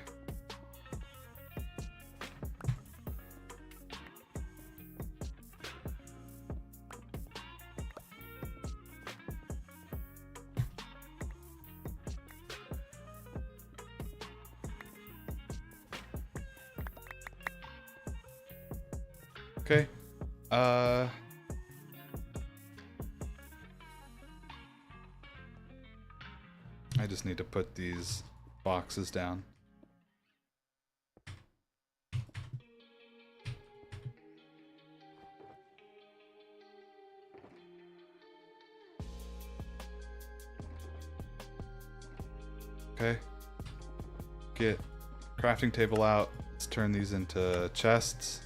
Okay. I just need to put these boxes down. Okay. Get crafting table out. Let's turn these into chests.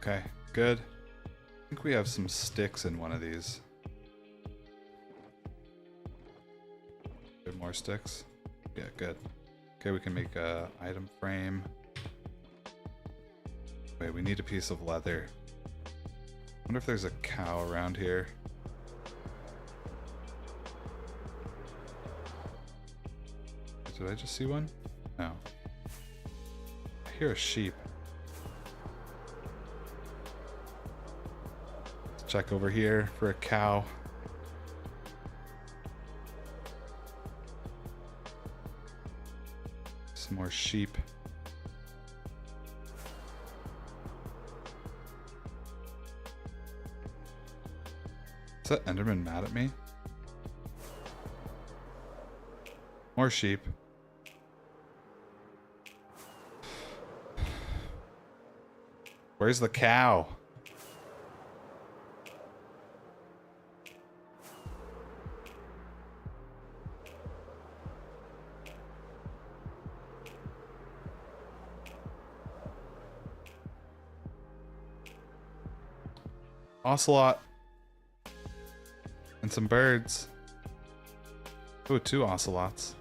Okay, good. I think we have some sticks in one of these. Good, more sticks. Yeah, good. Okay, we can make a item frame. Wait, we need a piece of leather. Wonder if there's a cow around here. Did I just see one? No. I hear a sheep. Let's check over here for a cow. Some more sheep. Is that Enderman mad at me? More sheep. Where's the cow? Ocelot. And some birds. Oh, 2 ocelots.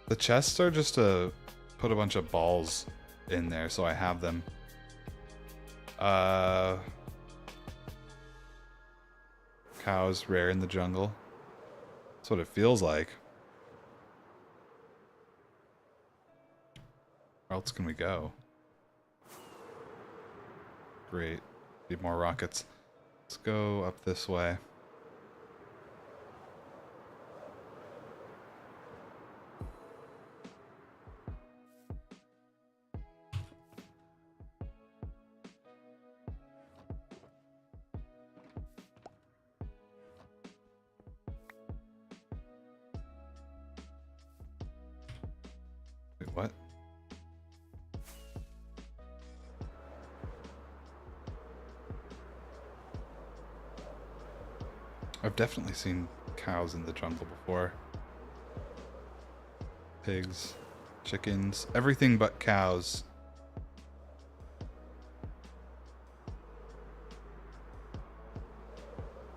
The chests are just to put a bunch of balls in there so I have them. Cows rare in the jungle. That's what it feels like. Where else can we go? Great. Need more rockets. Let's go up this way. Wait, what? I've definitely seen cows in the jungle before. Pigs, chickens, everything but cows.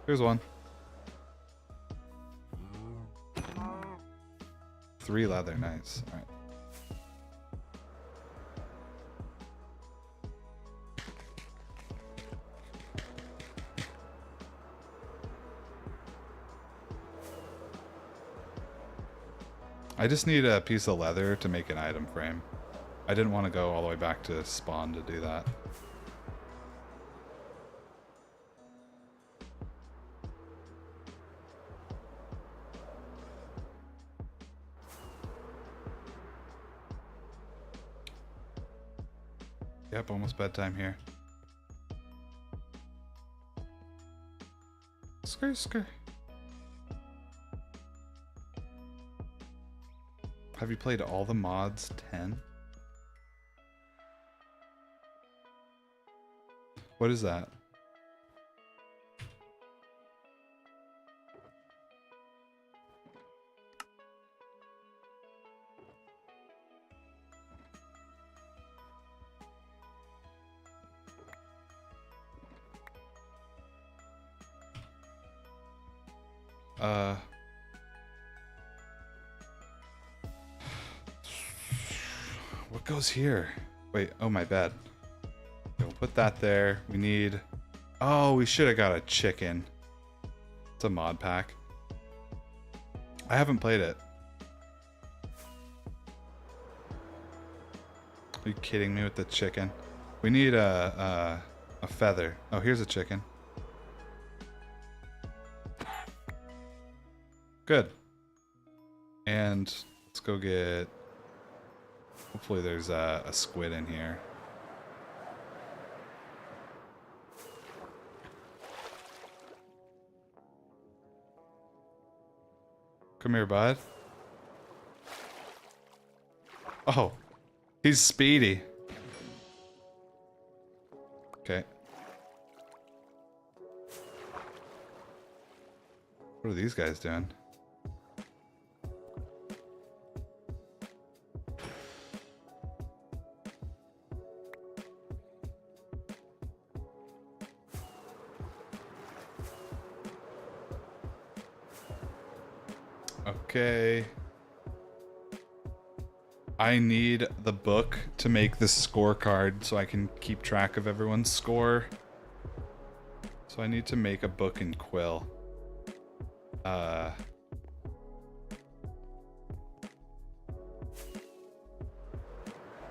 Here's one. 3 leather, nice. All right. I just need a piece of leather to make an item frame. I didn't want to go all the way back to spawn to do that. Yep, almost bedtime here. Skr. Have you played all the mods 10? What is that? What goes here? Wait, oh my bad. Okay, we'll put that there. We need... Oh, we should have got a chicken. It's a mod pack. I haven't played it. Are you kidding me with the chicken? We need a feather. Oh, here's a chicken. Good. And let's go get... Hopefully there's a squid in here. Come here, bud. Oh, he's speedy. Okay. What are these guys doing? Okay. I need the book to make the scorecard so I can keep track of everyone's score. So I need to make a book and quill.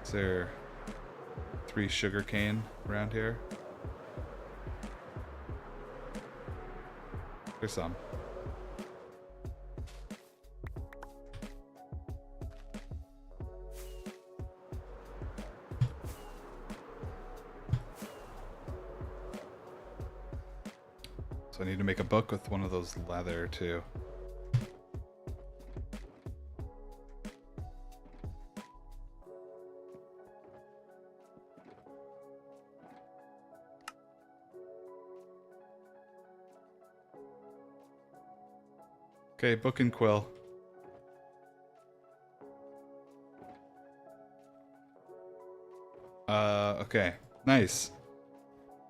Is there 3 sugarcane around here? There's some. So I need to make a book with one of those leather too. Okay, book and quill. Okay, nice.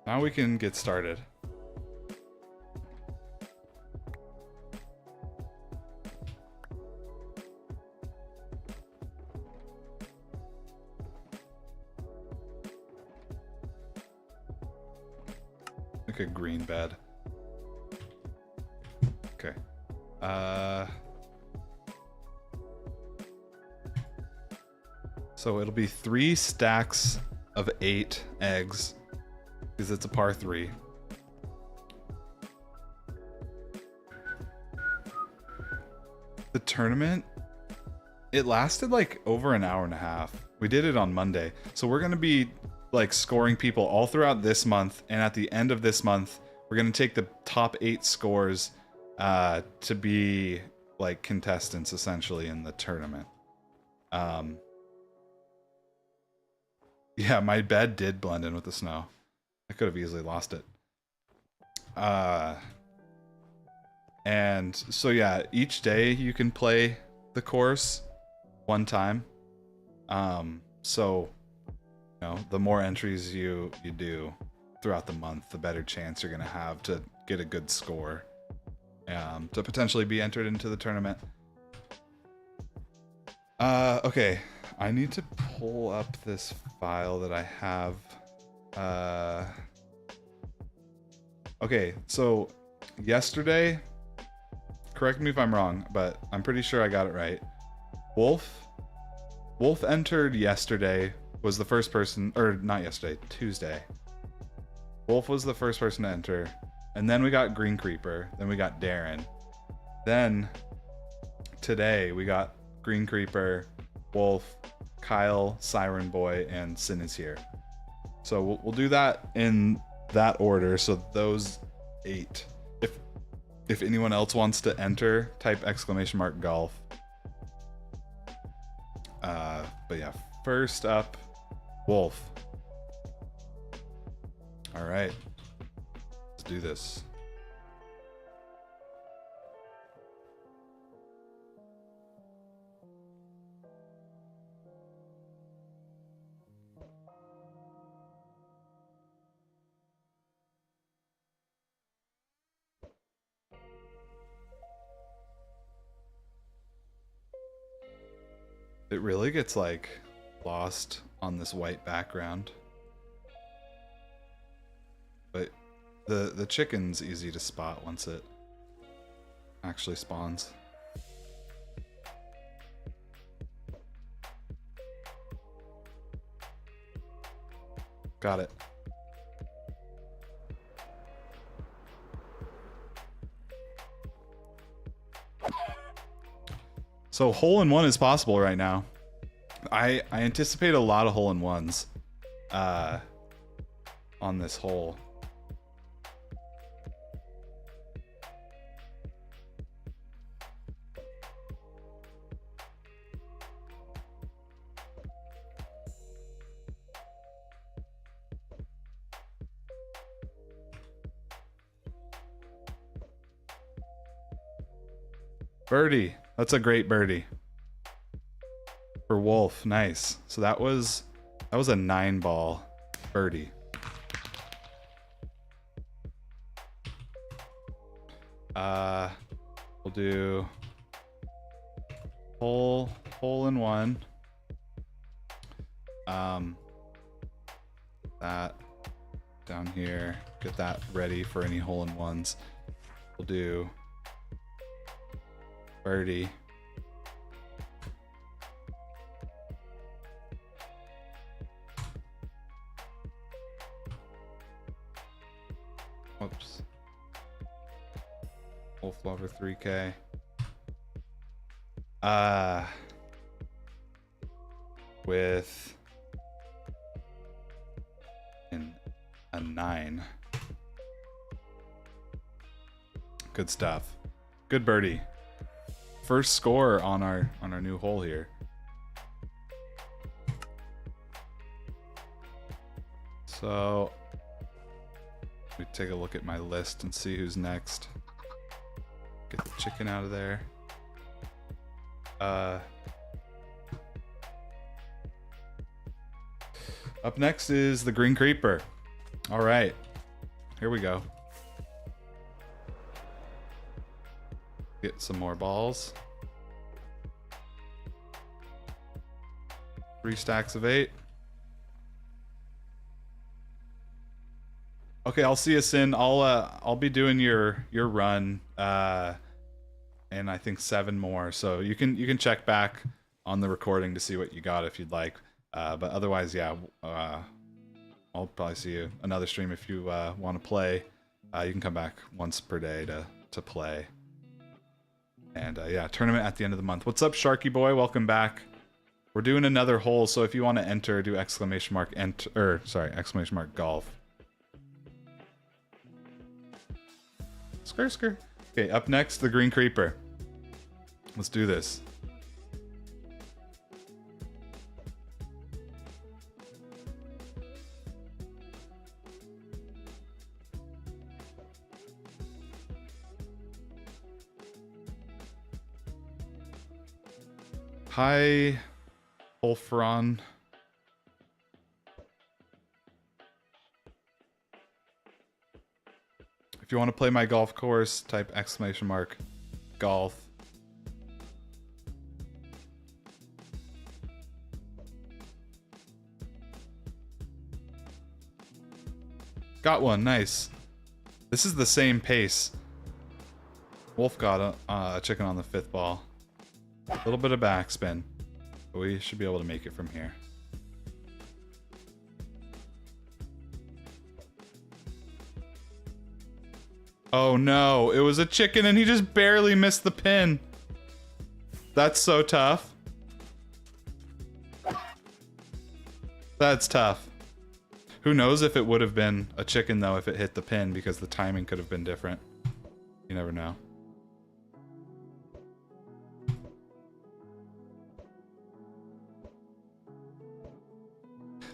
Now we can get started. Like a green bed. Okay. So it'll be 3 stacks of 8 eggs, because it's a par 3. The tournament, it lasted like over an hour and a half. We did it on Monday. So we're going to be like scoring people all throughout this month, and at the end of this month, we're going to take the top 8 scores to be like contestants essentially in the tournament. Yeah, my bed did blend in with the snow. I could have easily lost it. And so yeah, each day you can play the course 1 time. So, you know, the more entries you do throughout the month, the better chance you're gonna have to get a good score to potentially be entered into the tournament. Okay, I need to pull up this file that I have. Okay, so yesterday, correct me if I'm wrong, but I'm pretty sure I got it right. Wolf entered yesterday, was the first person, or not yesterday, Tuesday. Wolf was the first person to enter, and then we got Green Creeper, then we got Darren. Then today we got Green Creeper, Wolf, Kyle, Siren Boy, and Sin is here. So we'll do that in that order. So those 8. If anyone else wants to enter, type !golf. But yeah, first up, Wolf. All right, let's do this. It really gets like lost on this white background. But the chicken's easy to spot once it actually spawns. Got it. So hole-in-one is possible right now. I anticipate a lot of hole-in-ones on this hole. Birdie. That's a great birdie. For Wolf. Nice. So that was a 9-ball birdie. We'll do hole-in-one. That down here. Get that ready for any hole-in-ones. We'll do birdie. Whoops. Wolf Lover 3K. With a 9. Good stuff. Good birdie. First score on our new hole here. So let me take a look at my list and see who's next. Get the chicken out of there. Up next is the Green Creeper. All right, here we go. Get some more balls. 3 stacks of 8. Okay, I'll see you, Sin. I'll be doing your run, and I think 7 more. So you can check back on the recording to see what you got if you'd like. But otherwise, yeah, I'll probably see you another stream if you want to play. You can come back once per day to play. And yeah, tournament at the end of the month. What's up, Sharky Boy? Welcome back. We're doing another hole, so if you want to enter, do ! Enter, or golf. Skr. Okay, up next, the Green Creeper. Let's do this. Hi, Wolfron. If you want to play my golf course, type exclamation mark golf. Got one, nice. This is the same pace. Wolf got a chicken on the 5th ball. A little bit of backspin, but we should be able to make it from here. Oh no, it was a chicken and he just barely missed the pin. That's so tough. That's tough. Who knows if it would have been a chicken though if it hit the pin, because the timing could have been different. You never know.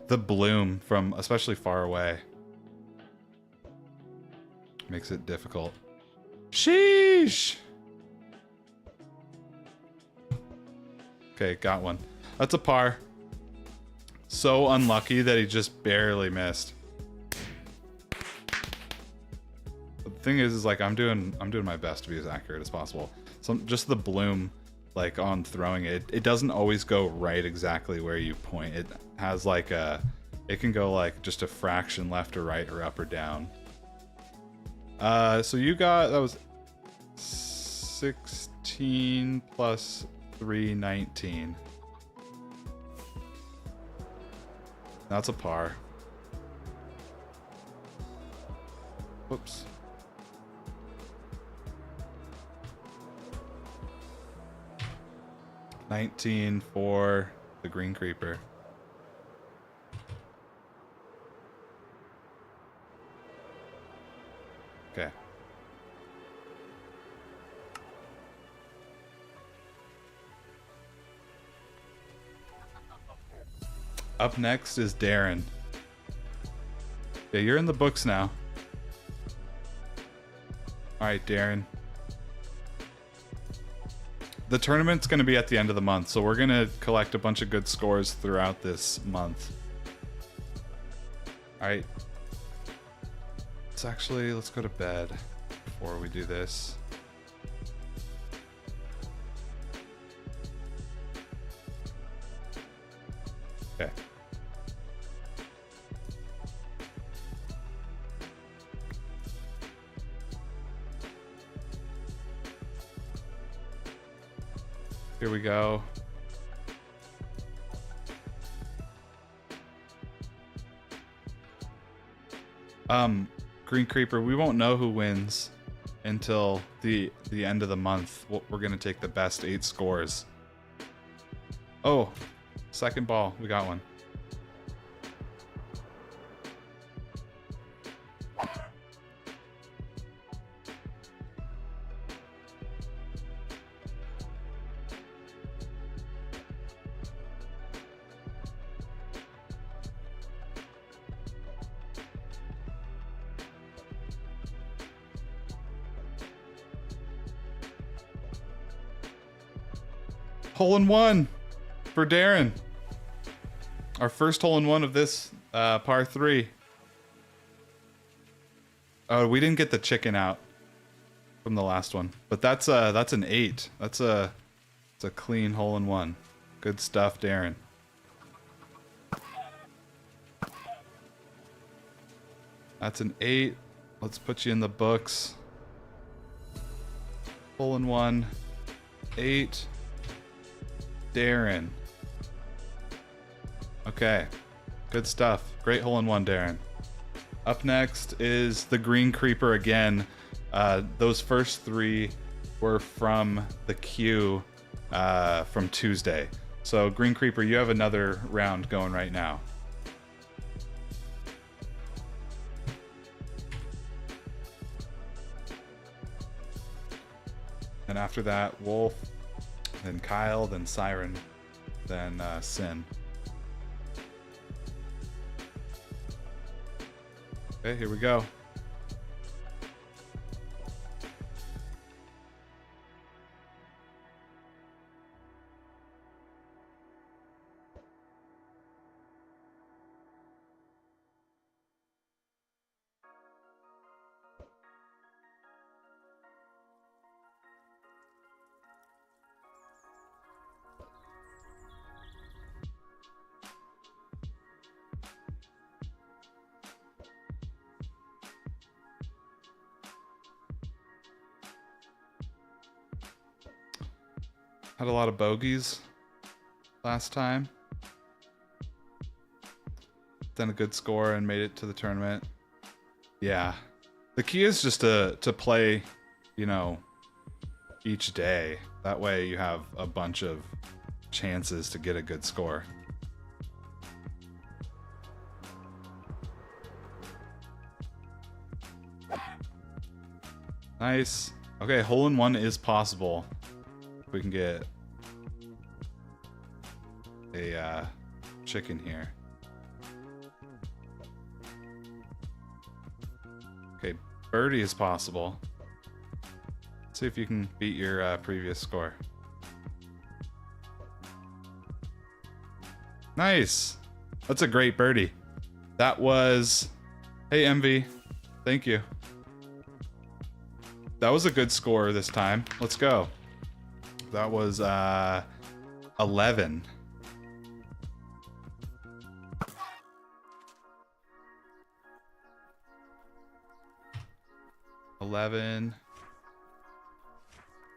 The bloom from especially far away makes it difficult. Sheesh! Okay, got one. That's a par. So unlucky that he just barely missed. But the thing is like I'm doing my best to be as accurate as possible. So just the bloom, like on throwing it, it doesn't always go right exactly where you point. It has like a, it can go like just a fraction left or right or up or down. So you got, that was 16 plus 3, 19. That's a par. Whoops. $19 for the green creeper. Okay. Up next is Darren. Yeah, you're in the books now. Alright, Darren. The tournament's going to be at the end of the month, so we're going to collect a bunch of good scores throughout this month. Alright. Let's go to bed before we do this. Okay. Here we go. Green Creeper, we won't know who wins until the end of the month. We're gonna take the best 8 scores. Oh, second ball, we got one. Hole-in-one for Darren. Our first hole-in-one of this par 3. Oh, we didn't get the chicken out from the last one, but that's an 8. It's a clean hole-in-one. Good stuff, Darren. That's an 8. Let's put you in the books. Hole-in-one, 8. Darren. Okay. Good stuff. Great hole-in-one, Darren. Up next is the Green Creeper again. Those first 3 were from the queue from Tuesday. So, Green Creeper, you have another round going right now. And after that, Wolf, then Kyle, then Siren, then Sin. Okay, here we go. Had a lot of bogeys last time. Done a good score and made it to the tournament. Yeah. The key is just to play, you know, each day. That way you have a bunch of chances to get a good score. Nice. Okay, hole in one is possible. We can get a chicken here. Okay, birdie is possible. See if you can beat your previous score. Nice. That's a great birdie. That was... Hey, MV. Thank you. That was a good score this time. Let's go. That was 11.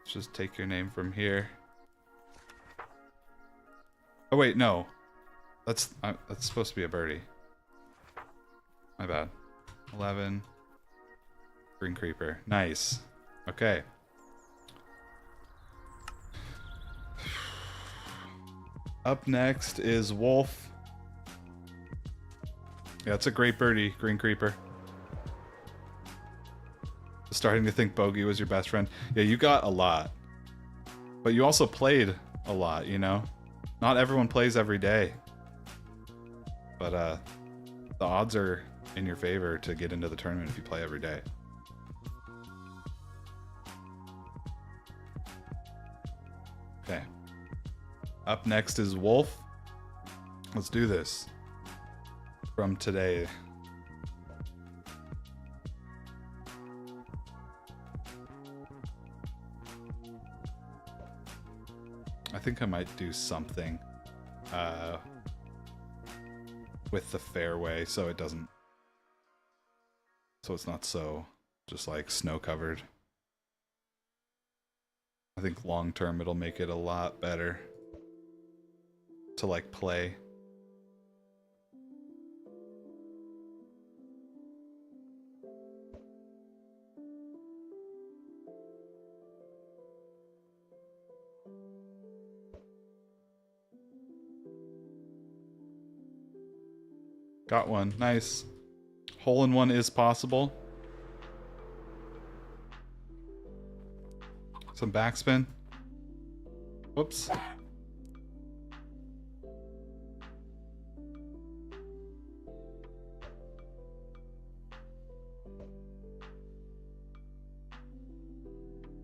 Let's just take your name from here. Oh wait, no. That's supposed to be a birdie. My bad. 11. Green creeper. Nice. Okay. Up next is Wolf. Yeah, it's a great birdie, Green Creeper. Starting to think bogey was your best friend. Yeah, you got a lot. But you also played a lot, you know? Not everyone plays every day. But the odds are in your favor to get into the tournament if you play every day. Okay. Up next is Wolf. Let's do this. From today. I think I might do something with the fairway so it doesn't, so it's not so just like snow covered. I think long term it'll make it a lot better to like play. Got one. Nice. Hole in one is possible. Some backspin. Whoops.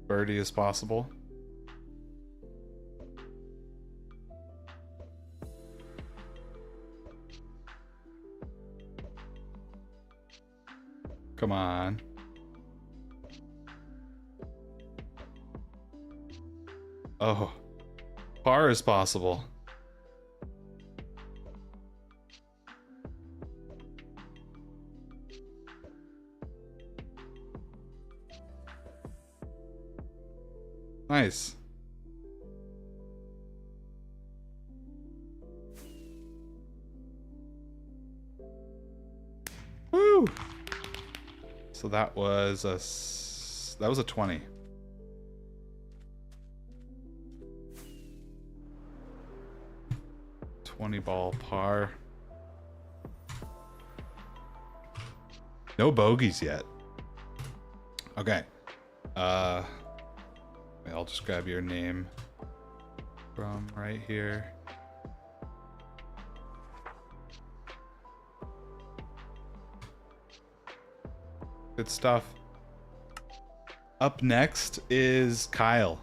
Birdie is possible. Come on. Oh. Par is possible. Nice. Woo! So that was a 20. Ball par. No bogeys yet. Okay. I'll just grab your name from right here. Good stuff. Up next is Kyle.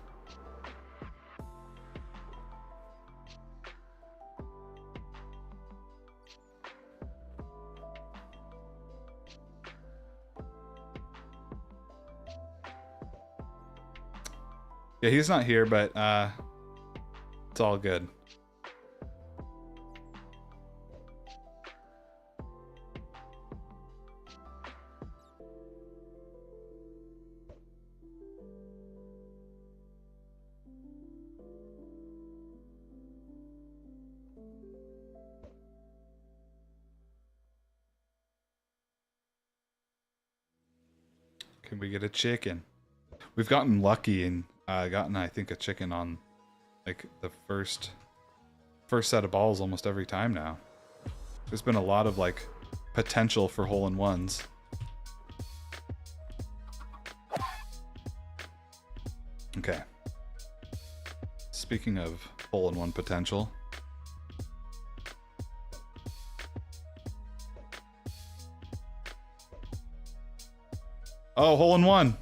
Yeah, he's not here, but it's all good. Can we get a chicken? We've gotten lucky and gotten, I think, a chicken on like the first set of balls almost every time now. There's been a lot of like potential for hole-in-ones. Okay. Speaking of hole-in-one potential. Oh, hole-in-one!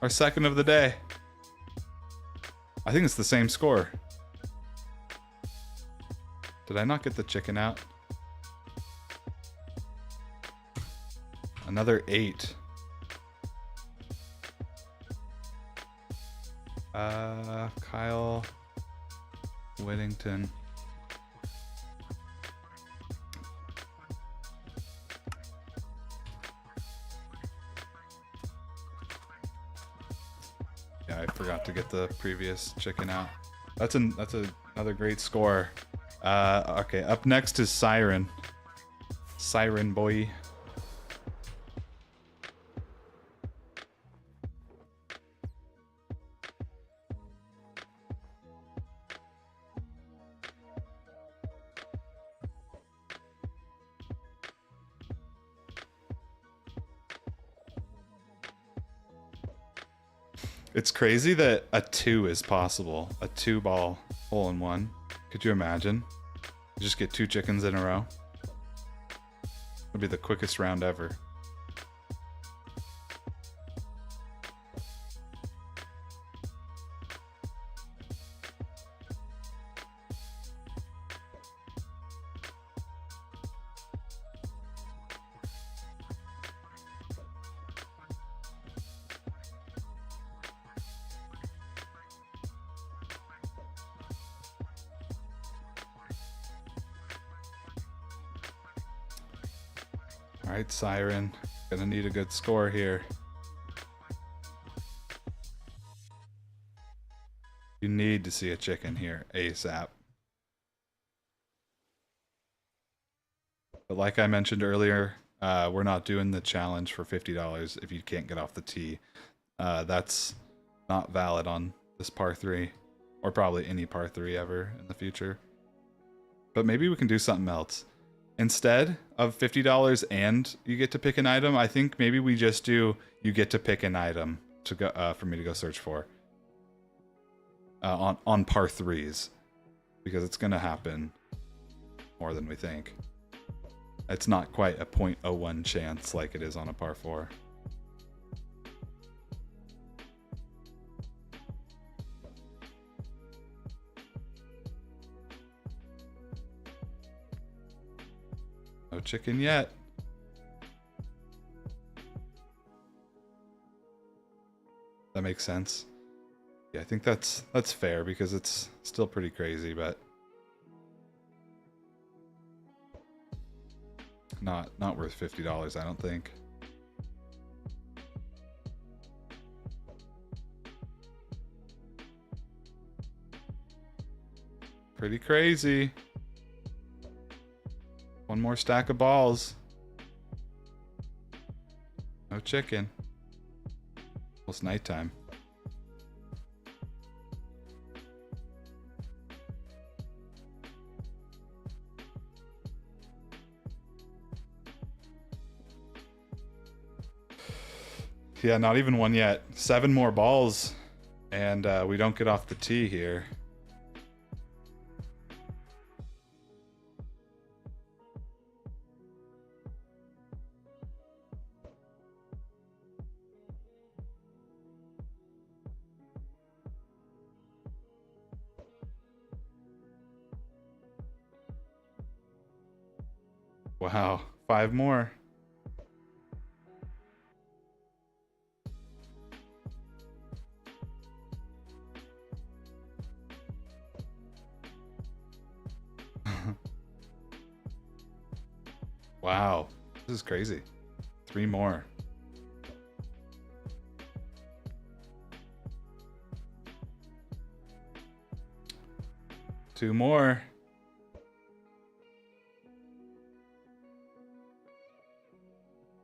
Our second of the day. I think it's the same score. Did I not get the chicken out? Another 8. Kyle Whittington. Yeah, I forgot to get the previous chicken out. That's another great score. Okay, up next is Siren. Siren boy. It's crazy that a 2 is possible. A 2-ball hole-in-one. Could you imagine? You just get 2 chickens in a row. It'll be the quickest round ever. Alright, Siren. Gonna need a good score here. You need to see a chicken here, ASAP. But like I mentioned earlier, we're not doing the challenge for $50 if you can't get off the tee. That's not valid on this par 3. Or probably any par 3 ever in the future. But maybe we can do something else. Instead of $50 and you get to pick an item, I think maybe we just do you get to pick an item to go for me to go search for on par 3s, because it's gonna happen more than we think. It's not quite a 0.01 chance like it is on a par 4. No chicken yet. That makes sense. Yeah, I think that's fair because it's still pretty crazy, but not worth $50, I don't think. Pretty crazy. One more stack of balls. No chicken. Almost nighttime. Yeah, not even one yet. 7 more balls, and we don't get off the tee here. Wow, 5 more. Wow, this is crazy. 3 more. Two more.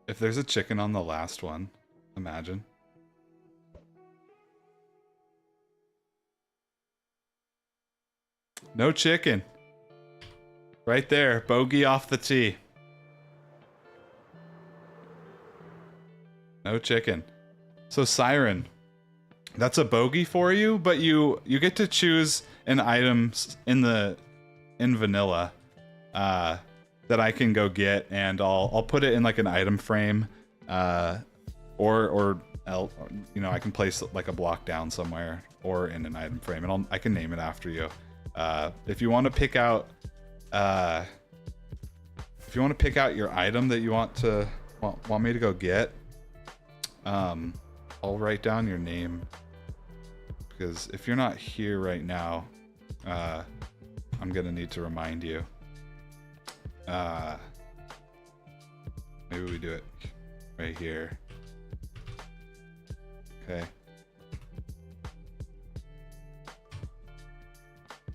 If there's a chicken on the last one, Imagine. No chicken. Right there. Bogey off the tee. No chicken. So Siren, that's a bogey for you, but you get to choose an item in vanilla that I can go get, and I'll put it in like an item frame, or you know, I can place like a block down somewhere or in an item frame, and I can name it after you. If you want to pick out your item that you want me to go get, I'll write down your name, because if you're not here right now, I'm gonna need to remind you. Maybe we do it right here. Okay.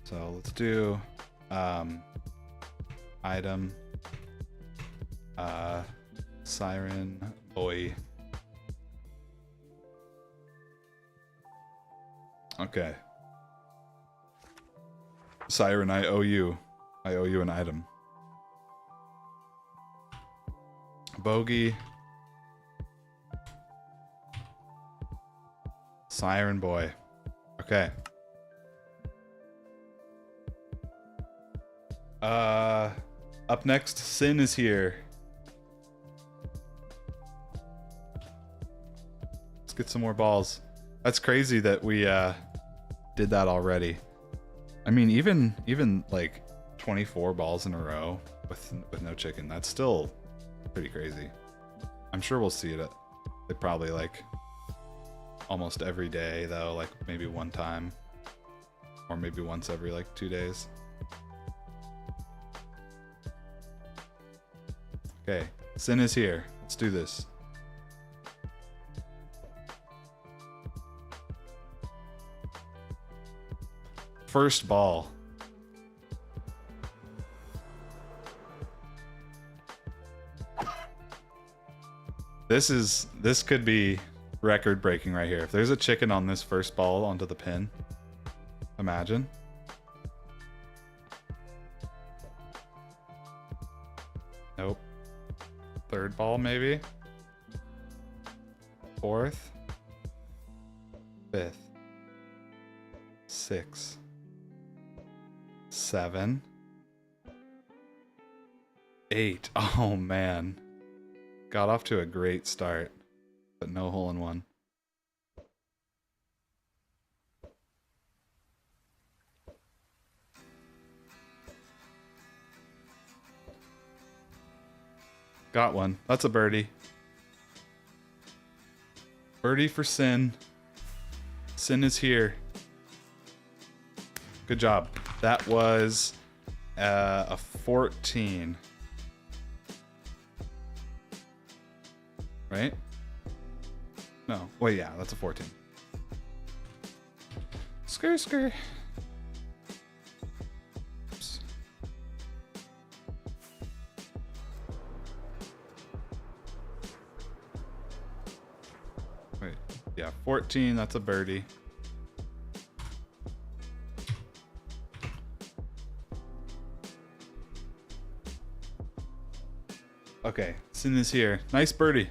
So let's do item Siren Boy. Okay. Siren, I owe you an item. Bogey. Siren Boy. Okay. Up next, Sin is here. Let's get some more balls. That's crazy that we did that already. I mean, even like 24 balls in a row with no chicken, that's still pretty crazy. I'm sure we'll see it probably like almost every day though, like maybe one time, or maybe once every like 2 days. Okay, Sin is here. Let's do this. First ball. This could be record breaking right here. If there's a chicken on this first ball onto the pin, imagine. Nope. Third ball maybe. Fourth. Fifth. 6. 7. 8. Oh man. Got off to a great start, but no hole in one. Got one. That's a birdie. Birdie for Sin. Sin is here. Good job. That was a 14. Right? No. Well, yeah, that's a 14. Skr. Oops. Wait. Yeah, 14. That's a birdie. Okay, Sin is here. Nice birdie.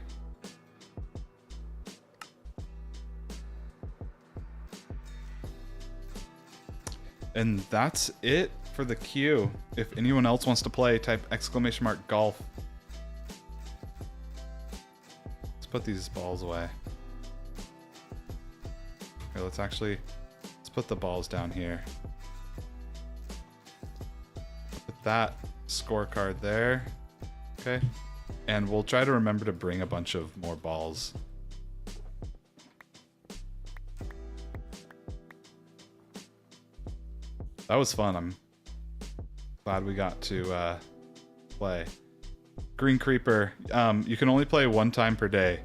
And that's it for the queue. If anyone else wants to play, type !golf. Let's put these balls away. Okay, let's put the balls down here. Put that scorecard there. Okay. And we'll try to remember to bring a bunch of more balls. That was fun. I'm glad we got to play. Green Creeper. You can only play one time per day.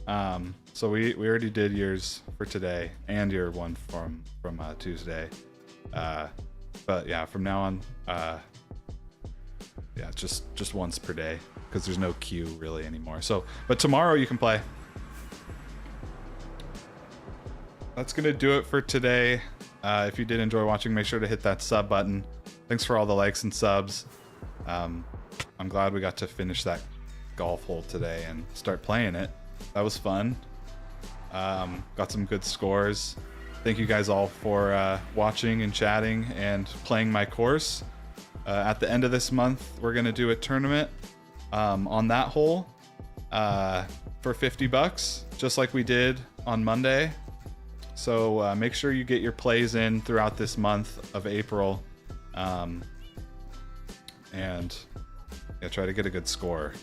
So we already did yours for today and your one from Tuesday. But yeah, from now on, yeah, just once per day, because there's no queue really anymore. So, but tomorrow you can play. that's gonna do it for today. If you did enjoy watching, make sure to hit that sub button. Thanks for all the likes and subs. I'm glad we got to finish that golf hole today and start playing it. That was fun. Got some good scores. Thank you guys all for watching and chatting and playing my course. At the end of this month, we're gonna do a tournament on that hole for 50 bucks, just like we did on Monday. So make sure you get your plays in throughout this month of April, and yeah, try to get a good score.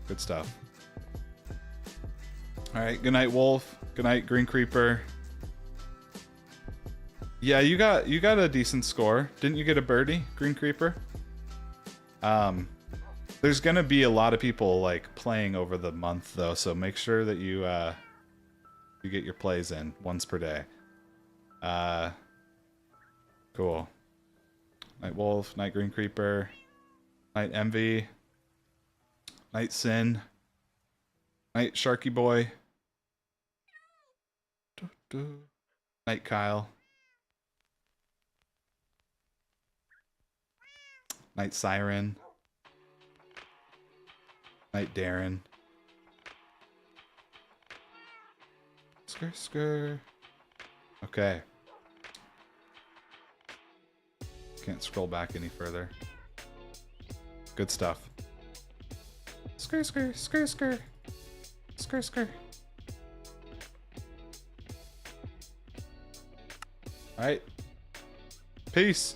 Good stuff. All right, good night, Wolf. Good night, Green Creeper. Yeah, you got a decent score. Didn't you get a birdie, Green Creeper? There's gonna be a lot of people like playing over the month though, so make sure that you get your plays in once per day. Cool. Night Wolf, Night Green Creeper, Night Envy, Night Sin, Night Sharky Boy, Night Kyle, Night Siren, Night Darren. Skr. Okay. Can't scroll back any further. Good stuff. Skr. Alright. Peace.